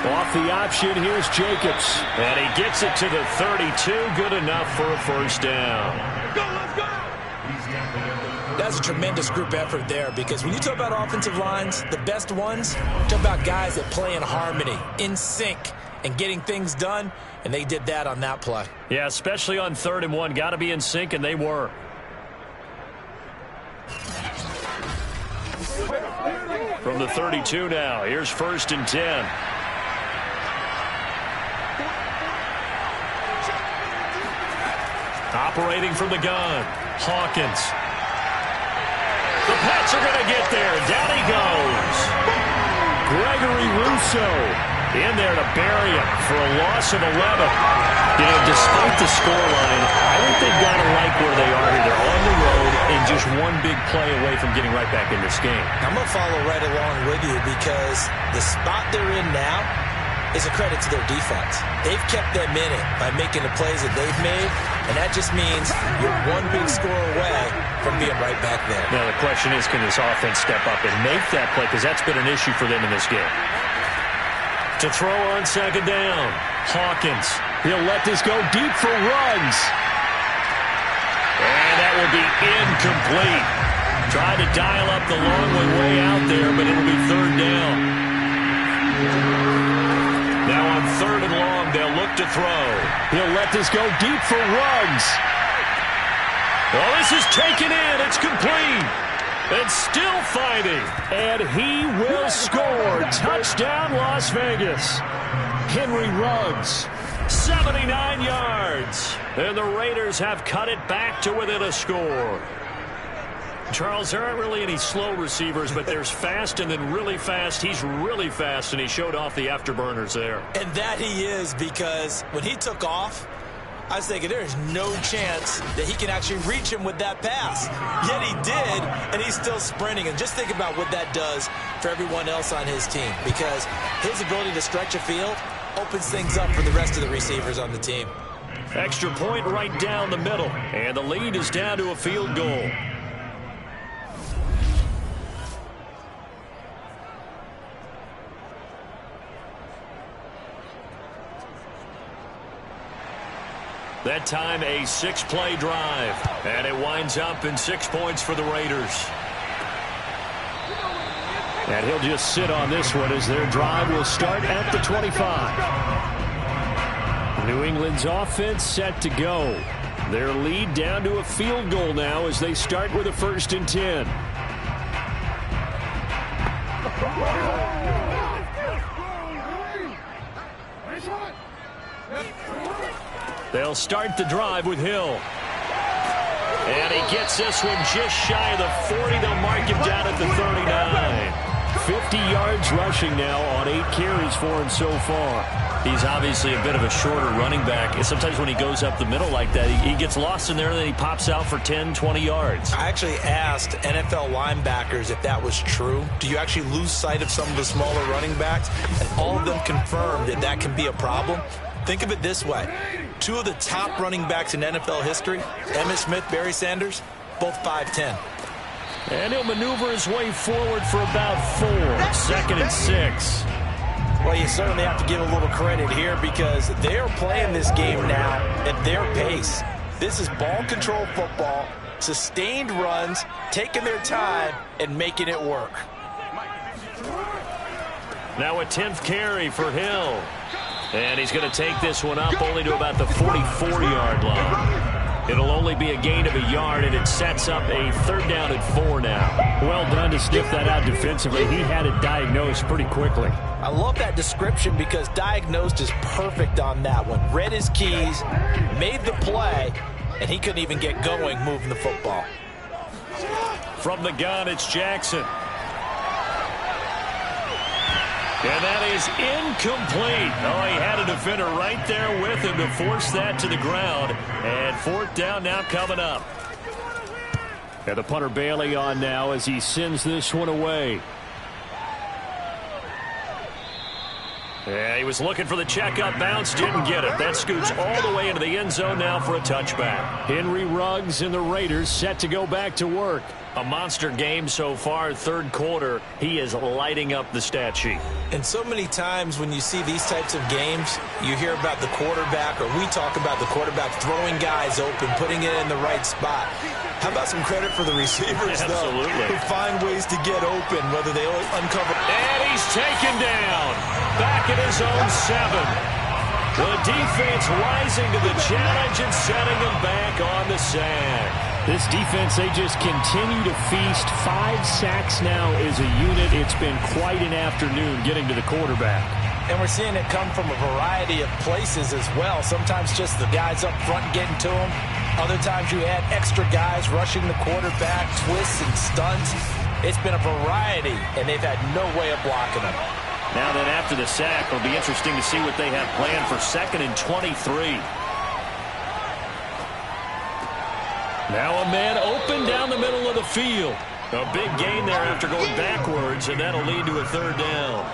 Off the option, here's Jacobs. And he gets it to the 32. Good enough for a first down. Let's go! That's a tremendous group effort there because when you talk about offensive lines, the best ones, talk about guys that play in harmony, in sync. and getting things done, and they did that on that play. Yeah, especially on 3rd and 1. Got to be in sync, and they were. From the 32 now, here's 1st and 10. Operating from the gun, Hawkins. The Pats are going to get there. Down he goes. Gregory Rousseau in there to bury him for a loss of 11. You know, despite the scoreline, I think they've got to like where they are here. They're on the road and just one big play away from getting right back in this game. I'm going to follow right along with you because the spot they're in now is a credit to their defense. They've kept them in it by making the plays that they've made, and that just means you're one big score away from being right back there. Now the question is, can this offense step up and make that play? Because that's been an issue for them in this game. To throw on 2nd down, Hawkins. He'll let this go deep for Ruggs. And that will be incomplete. Tried to dial up the long one way out there, but it'll be 3rd down. Now on 3rd and long, they'll look to throw. He'll let this go deep for Ruggs. Well, this is taken in. It's complete. And still fighting. And he will score. Touchdown, Las Vegas. Henry Ruggs, 79 yards. And the Raiders have cut it back to within a score. Charles, there aren't really any slow receivers, but there's fast and then really fast. He's really fast, and he showed off the afterburners there. And that he is, because when he took off, I was thinking there is no chance that he can actually reach him with that pass. Yet he did, and he's still sprinting. And just think about what that does for everyone else on his team, because his ability to stretch a field opens things up for the rest of the receivers on the team. Extra point right down the middle, and the lead is down to a field goal. That time a 6-play drive, and it winds up in 6 points for the Raiders. And he'll just sit on this one as their drive will start at the 25. New England's offense set to go. Their lead down to a field goal now as they start with a 1st and 10. They'll start the drive with Hill. And he gets this one just shy of the 40. They'll mark him down at the 39. 50 yards rushing now on 8 carries for him so far. He's obviously a bit of a shorter running back. And sometimes when he goes up the middle like that, he gets lost in there and then he pops out for 10, 20 yards. I actually asked NFL linebackers if that was true. Do you actually lose sight of some of the smaller running backs? And all of them confirmed that that can be a problem. Think of it this way. 2 of the top running backs in NFL history, Emmitt Smith, Barry Sanders, both 5'10". And he'll maneuver his way forward for about 4. 2nd and 6. Well, you certainly have to give a little credit here because they're playing this game now at their pace. This is ball control football, sustained runs, taking their time, and making it work. Now a 10th carry for Hill. And he's going to take this one up only to about the 44-yard line. It'll only be a gain of a yard, and it sets up a 3rd down and 4 now. Well done to sniff that out defensively. He had it diagnosed pretty quickly. I love that description because diagnosed is perfect on that one. Read his keys, made the play, and he couldn't even get going moving the football. From the gun, it's Jackson. And that is incomplete. Oh, he had a defender right there with him to force that to the ground. And 4th down now coming up. And the punter Bailey on now as he sends this one away. Yeah, he was looking for the checkup bounce, didn't get it. That scoots all the way into the end zone now for a touchback. Henry Ruggs and the Raiders set to go back to work. A monster game so far, 3rd quarter. He is lighting up the stat sheet. And so many times when you see these types of games, you hear about the quarterback, or we talk about the quarterback throwing guys open, putting it in the right spot. How about some credit for the receivers, Absolutely. though, who find ways to get open, whether they uncover. And he's taken down. Back at his own 7. The defense rising to the challenge and setting him back on the sack. This defense, they just continue to feast. 5 sacks now as a unit. It's been quite an afternoon getting to the quarterback. And we're seeing it come from a variety of places as well. Sometimes just the guys up front getting to him. Other times you add extra guys rushing the quarterback, twists and stunts. It's been a variety, and they've had no way of blocking him. Now then, after the sack, it'll be interesting to see what they have planned for 2nd and 23. Now a man open down the middle of the field. A big gain there after going backwards, and that'll lead to a 3rd down.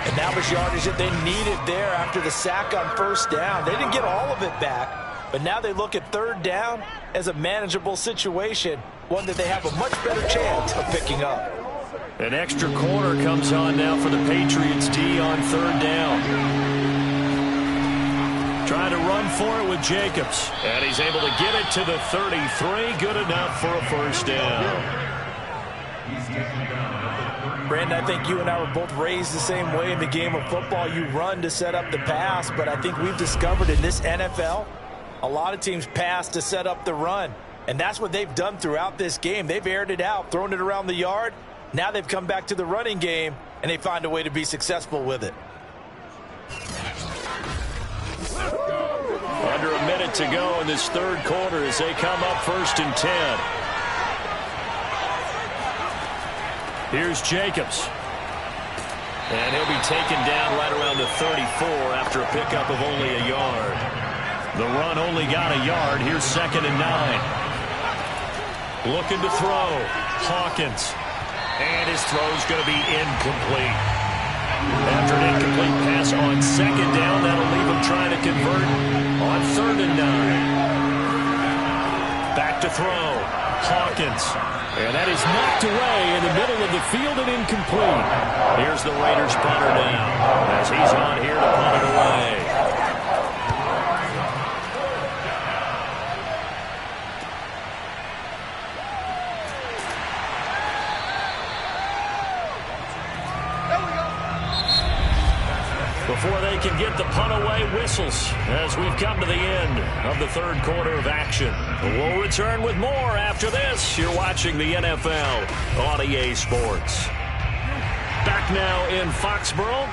And that was yardage that they needed there after the sack on 1st down. They didn't get all of it back, but now they look at 3rd down as a manageable situation, one that they have a much better chance of picking up. An extra corner comes on now for the Patriots D on 3rd down. Trying to run for it with Jacobs. And he's able to get it to the 33. Good enough for a 1st down. Brandon, I think you and I were both raised the same way in the game of football. You run to set up the pass, but I think we've discovered in this NFL, a lot of teams pass to set up the run. And that's what they've done throughout this game. They've aired it out, thrown it around the yard. Now they've come back to the running game, and they find a way to be successful with it. Under a minute to go in this 3rd quarter as they come up 1st and 10. Here's Jacobs. And he'll be taken down right around the 34 after a pickup of only a yard. The run only got a yard. Here's 2nd and 9. Looking to throw. Hawkins. And his throw's going to be incomplete. After an incomplete pass on 2nd down, that'll leave him trying to convert on 3rd and 9. Back to throw. Hawkins. And that is knocked away in the middle of the field and incomplete. Here's the Raiders punter now as he's on here to punt it away. Before they can get the punt away, whistles as we've come to the end of the 3rd quarter of action. We'll return with more after this. You're watching the NFL on EA Sports. Back now in Foxborough.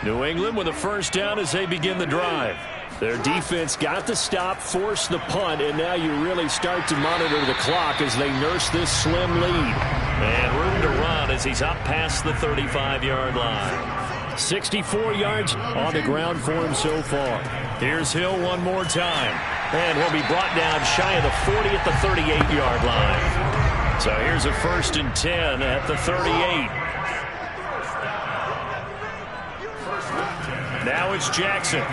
New England with a 1st down as they begin the drive. Their defense got the stop, forced the punt, and now you really start to monitor the clock as they nurse this slim lead. And room to run as he's up past the 35-yard line. 64 yards on the ground for him so far. Here's Hill one more time. And he'll be brought down shy of the 40 at the 38-yard line. So here's a 1st and 10 at the 38. Now it's Jackson.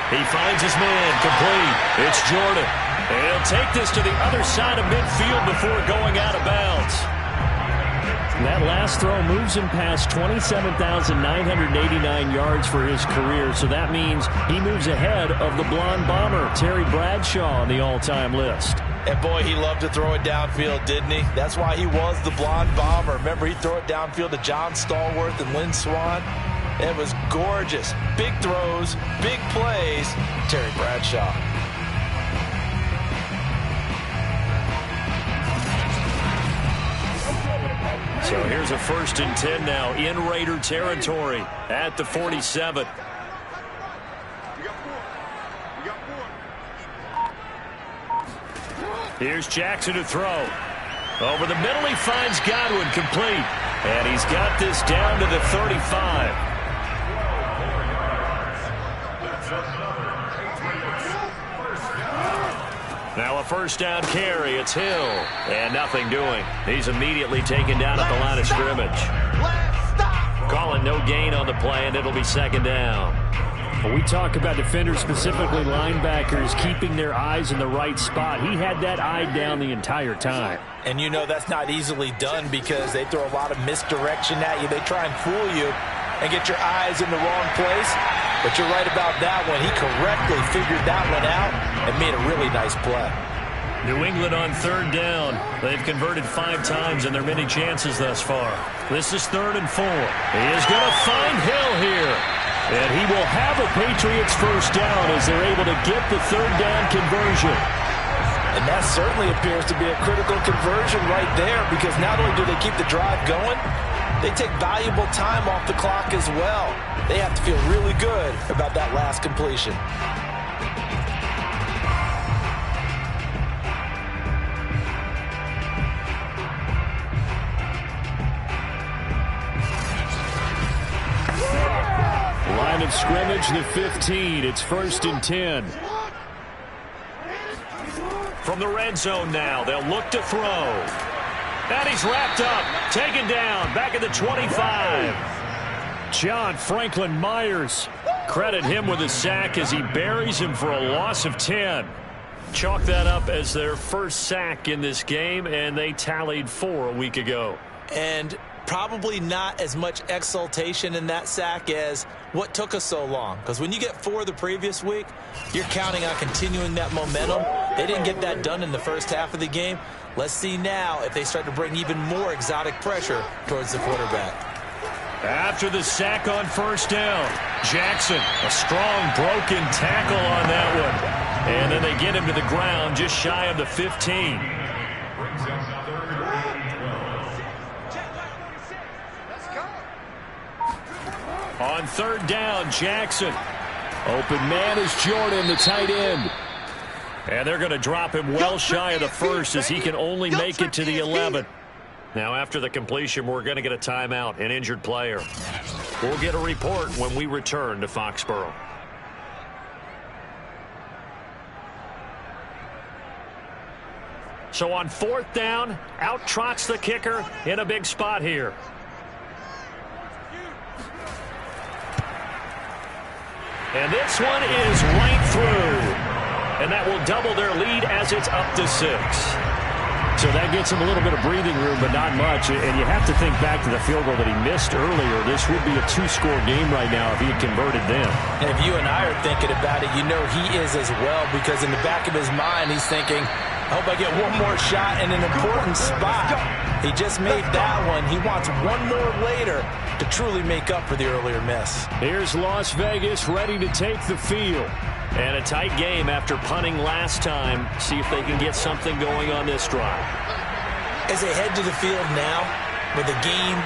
He finds his man complete. It's Jordan. And he'll take this to the other side of midfield before going out of bounds. That last throw moves him past 27,989 yards for his career, so that means he moves ahead of the blonde bomber, Terry Bradshaw, on the all-time list. And boy, he loved to throw it downfield, didn't he? That's why he was the blonde bomber. Remember, he'd throw it downfield to John Stallworth and Lynn Swann. It was gorgeous. Big throws, big plays, Terry Bradshaw. So here's a 1st and 10 now in Raider territory at the 47. Here's Jackson to throw. Over the middle, he finds Godwin complete. And he's got this down to the 35. Now a 1st down carry. It's Hill. And nothing doing. He's immediately taken down at the line of scrimmage. Calling no gain on the play, and it'll be 2nd down. When we talk about defenders, specifically linebackers, keeping their eyes in the right spot, he had that eye down the entire time. And you know that's not easily done because they throw a lot of misdirection at you. They try and fool you and get your eyes in the wrong place. But you're right about that one. He correctly figured that one out and made a really nice play. New England on third down. They've converted 5 times in their many chances thus far. This is 3rd and 4. He is going to find Hill here. And he will have a Patriots first down as they're able to get the 3rd down conversion. And that certainly appears to be a critical conversion right there, because not only do they keep the drive going, they take valuable time off the clock as well. They have to feel really good about that last completion. Line of scrimmage, the 15. It's 1st and 10. From the red zone now, they'll look to throw. And he's wrapped up, taken down, back at the 25. John Franklin Myers. Credit him with a sack as he buries him for a loss of 10. Chalk that up as their first sack in this game, and they tallied 4 a week ago. And probably not as much exultation in that sack as what took us so long. Because when you get 4 the previous week, you're counting on continuing that momentum. They didn't get that done in the first half of the game. Let's see now if they start to bring even more exotic pressure towards the quarterback. After the sack on first down, Jackson, a strong broken tackle on that one. And then they get him to the ground just shy of the 15. Brings up 3rd and 12. On third down, Jackson. Open man is Jordan, the tight end. And they're going to drop him well shy of the first as he can only make it to the 11. Now, after the completion, we're going to get a timeout, an injured player. We'll get a report when we return to Foxborough. So on 4th down, out trots the kicker in a big spot here. And this one is right through. And that will double their lead as it's up to 6. So that gets him a little bit of breathing room, but not much. And you have to think back to the field goal that he missed earlier. This would be a 2-score game right now if he had converted then. And if you and I are thinking about it, you know he is as well, because in the back of his mind, he's thinking, I hope I get one more shot in an important spot. He just made that one. He wants one more later to truly make up for the earlier miss. Here's Las Vegas ready to take the field. And a tight game after punting last time. See if they can get something going on this drive. As they head to the field now, with the game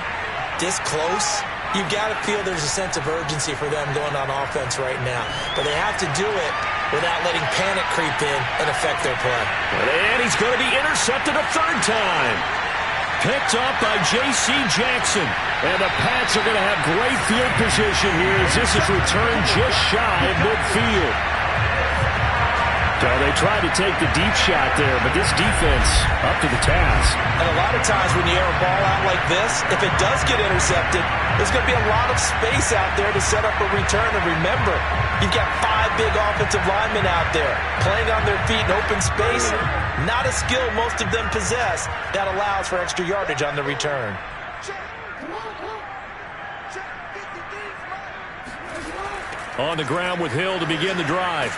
this close, you've got to feel there's a sense of urgency for them going on offense right now. But they have to do it without letting panic creep in and affect their play. And he's going to be intercepted a 3rd time. Picked up by J.C. Jackson. And the Pats are going to have great field position here as this is returned just shy of midfield. So they tried to take the deep shot there, but this defense up to the task. And a lot of times when you air a ball out like this, if it does get intercepted, there's going to be a lot of space out there to set up a return. And remember, you've got 5 big offensive linemen out there playing on their feet in open space. Not a skill most of them possess that allows for extra yardage on the return. On the ground with Hill to begin the drive.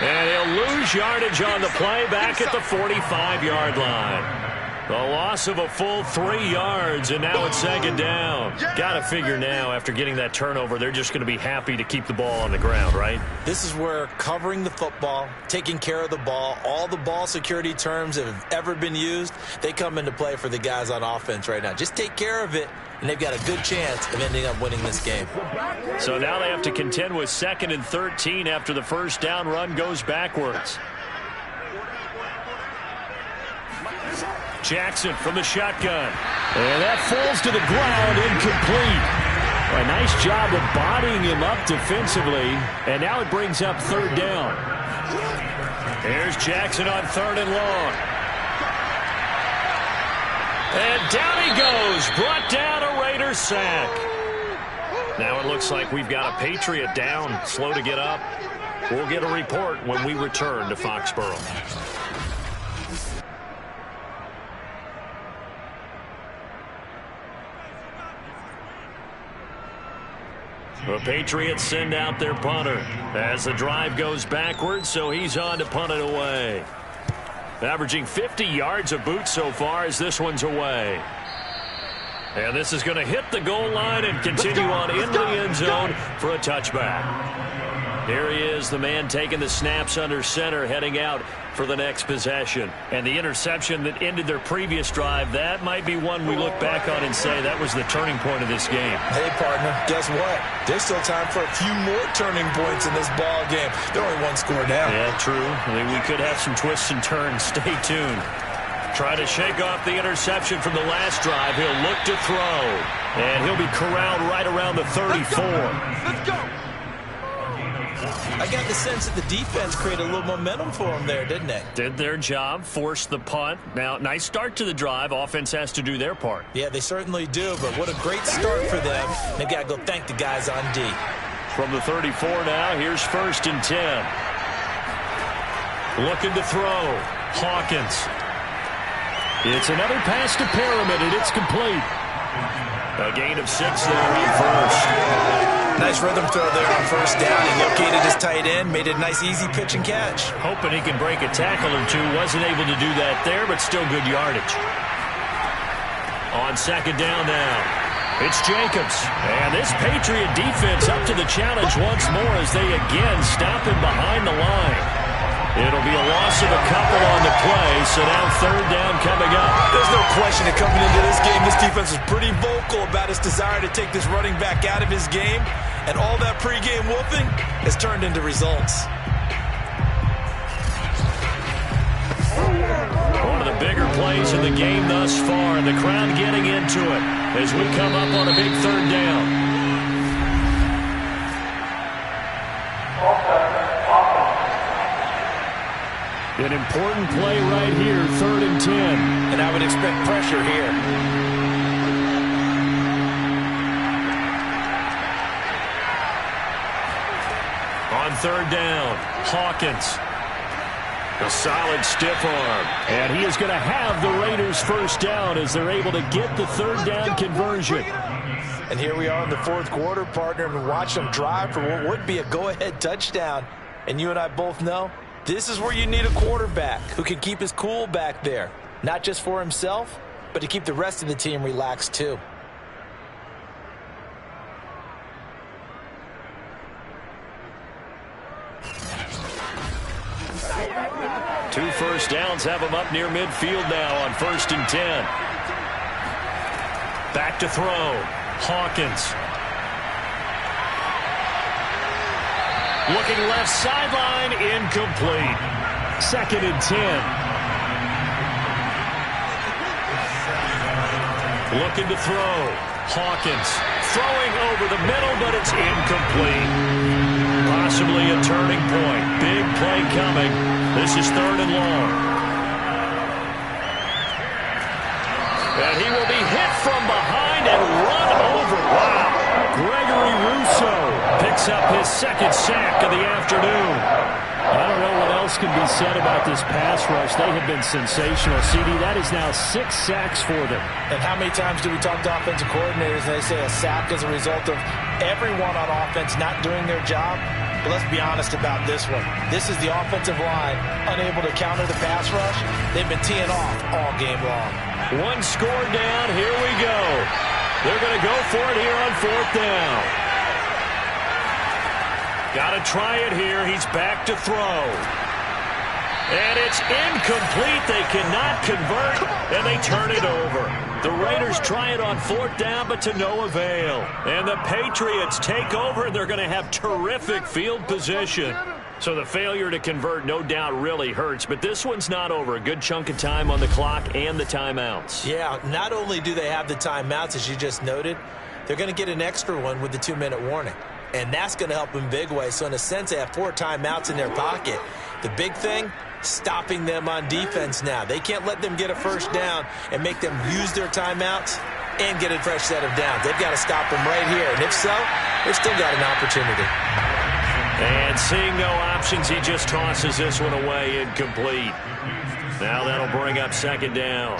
And he'll lose yardage on the play back at the 45-yard line. The loss of a full 3 yards, and now it's 2nd down. Got to figure now, after getting that turnover, they're just going to be happy to keep the ball on the ground, right? This is where covering the football, taking care of the ball, all the ball security terms that have ever been used, they come into play for the guys on offense right now. Just take care of it, and they've got a good chance of ending up winning this game. So now they have to contend with 2nd and 13 after the first down run goes backwards. Jackson from the shotgun. And that falls to the ground, incomplete. A nice job of bodying him up defensively. And now it brings up 3rd down. Here's Jackson on 3rd and long. And down he goes. Brought down a Raider sack. Now it looks like we've got a Patriot down, slow to get up. We'll get a report when we return to Foxborough. The Patriots send out their punter as the drive goes backwards, so he's on to punt it away. Averaging 50 yards of boot so far as this one's away. And this is going to hit the goal line and continue on into the end zone for a touchback. Here he is, the man taking the snaps under center, heading out for the next possession. And the interception that ended their previous drive, that might be one we look back on and say that was the turning point of this game. Hey, partner, guess what? There's still time for a few more turning points in this ball game. They're only one score down. Yeah, true. I mean, we could have some twists and turns. Stay tuned. Trying to shake off the interception from the last drive. He'll look to throw. And he'll be corralled right around the 34. Let's go. I got the sense that the defense created a little momentum for them there, didn't they? Did their job, forced the punt. Now, nice start to the drive. Offense has to do their part. Yeah, they certainly do, but what a great start for them. They've got to go thank the guys on D. From the 34 now, here's 1st and 10. Looking to throw. Hawkins. It's another pass to Pyramid, and it's complete. A gain of 6 there on first. Nice rhythm throw there on 1st down. He located his tight end, made it a nice easy pitch and catch. Hoping he can break a tackle or two. Wasn't able to do that there, but still good yardage. On 2nd down now, it's Jacobs. And this Patriot defense up to the challenge once more as they again stop him behind the line. It'll be a loss of a couple on the play, so now 3rd down coming up. There's no question that coming into this game, this defense is pretty vocal about its desire to take this running back out of his game, and all that pregame whooping has turned into results. One of the bigger plays in the game thus far, and the crowd getting into it as we come up on a big 3rd down. An important play right here, 3rd and 10. And I would expect pressure here. On 3rd down, Hawkins. A solid stiff arm. And he is going to have the Raiders 1st down as they're able to get the 3rd down conversion. And here we are in the 4th quarter, partner, and watch them drive for what would be a go-ahead touchdown. And you and I both know this is where you need a quarterback who can keep his cool back there. Not just for himself, but to keep the rest of the team relaxed too. Two 1st downs have him up near midfield now on 1st and 10. Back to throw. Hawkins. Looking left sideline, incomplete. 2nd and 10. Looking to throw. Hawkins throwing over the middle, but it's incomplete. Possibly a turning point. Big play coming. This is 3rd and long. And he will be hit from behind and run over. Wow. Gregory Rousseau picks up his 2nd sack of the afternoon. I don't know what else can be said about this pass rush. They have been sensational. CD, that is now 6 sacks for them. And how many times do we talk to offensive coordinators and they say a sack is a result of everyone on offense not doing their job? But let's be honest about this one. This is the offensive line unable to counter the pass rush. They've been teeing off all game long. 1 score down. Here we go. They're going to go for it here on 4th down. Got to try it here. He's back to throw. And it's incomplete. They cannot convert, and they turn it over. The Raiders try it on 4th down, but to no avail. And the Patriots take over, and they're going to have terrific field position. So the failure to convert no doubt really hurts, but this one's not over. A good chunk of time on the clock and the timeouts. Yeah, not only do they have the timeouts, as you just noted, they're going to get an extra one with the 2-minute warning. And that's going to help in big ways. So in a sense, they have 4 timeouts in their pocket. The big thing, stopping them on defense now. They can't let them get a 1st down and make them use their timeouts and get a fresh set of downs. They've got to stop them right here. And if so, they've still got an opportunity. And seeing no options, he just tosses this one away, incomplete. Now that'll bring up 2nd down.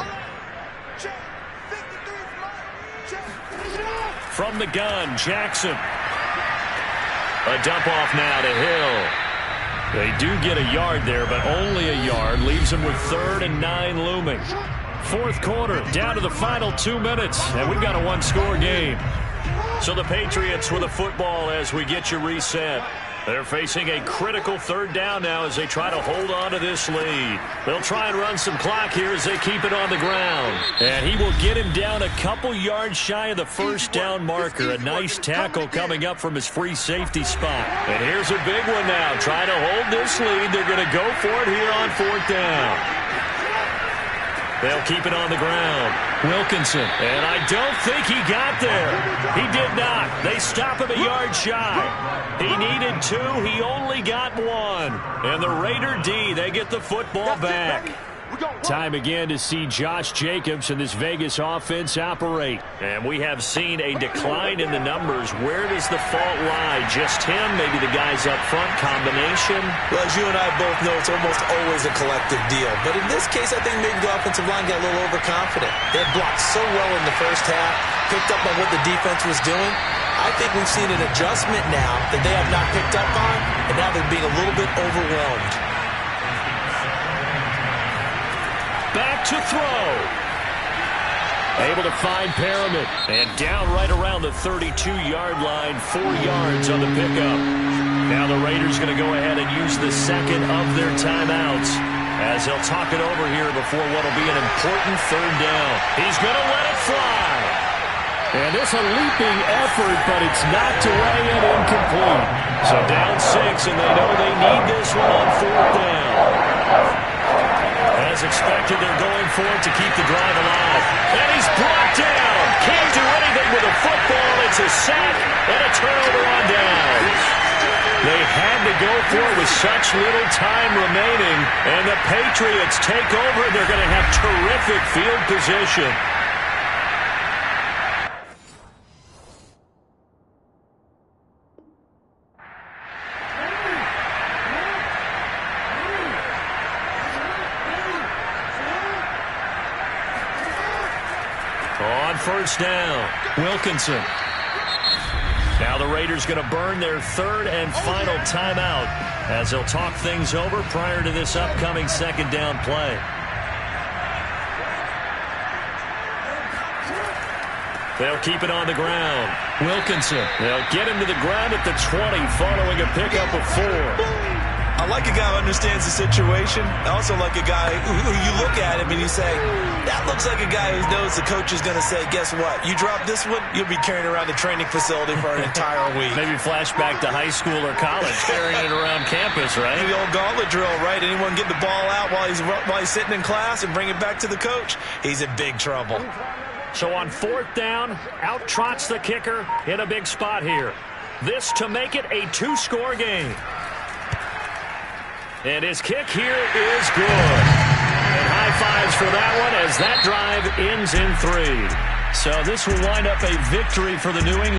From the gun, Jackson. A dump off now to Hill. They do get a yard there, but only a yard. Leaves them with 3rd and 9 looming. Fourth quarter, down to the final 2 minutes, and we've got a one-score game. So the Patriots with the football as we get you reset. They're facing a critical 3rd down now as they try to hold on to this lead. They'll try and run some clock here as they keep it on the ground. And he will get him down a couple yards shy of the first down marker. A nice tackle coming up from his free safety spot. And here's a big one now. Trying to hold this lead. They're going to go for it here on 4th down. They'll keep it on the ground. Wilkinson. And I don't think he got there. He did not. They stop him a yard shy. He needed 2. He only got 1. And the Raider D, they get the football back. Time again to see Josh Jacobs and this Vegas offense operate. And we have seen a decline in the numbers. Where does the fault lie? Just him? Maybe the guys up front? Combination? Well, as you and I both know, it's almost always a collective deal. But in this case, I think maybe the offensive line got a little overconfident. They had blocked so well in the first half, picked up on what the defense was doing. I think we've seen an adjustment now that they have not picked up on, and now they're being a little bit overwhelmed. Back to throw. Able to find Perriman. And down right around the 32-yard line. 4 yards on the pickup. Now the Raiders going to go ahead and use the second of their timeouts as they'll talk it over here before what will be an important 3rd down. He's going to let it fly. And it's a leaping effort, but it's knocked away and incomplete. So down 6, and they know they need this one on 4th down. As expected, they're going for it to keep the drive alive. And he's brought down. Can't do anything with a football. It's a sack and a turnover on downs. They had to go for it with such little time remaining. And the Patriots take over. They're going to have terrific field position. On 1st down, Wilkinson. Now the Raiders going to burn their 3rd and final timeout as they'll talk things over prior to this upcoming 2nd down play. They'll keep it on the ground. Wilkinson. They'll get him to the ground at the 20 following a pickup of 4. I like a guy who understands the situation. I also like a guy who you look at him and you say, that looks like a guy who knows the coach is going to say, guess what? You drop this one, you'll be carrying around the training facility for an entire week. Maybe flashback to high school or college, carrying it around campus, right? The old gauntlet drill, right? Anyone get the ball out while he's sitting in class and bring it back to the coach? He's in big trouble. So on 4th down, out trots the kicker in a big spot here. This to make it a 2-score game. And his kick here is good. And high fives for that one as that drive ends in 3. So this will wind up a victory for the New England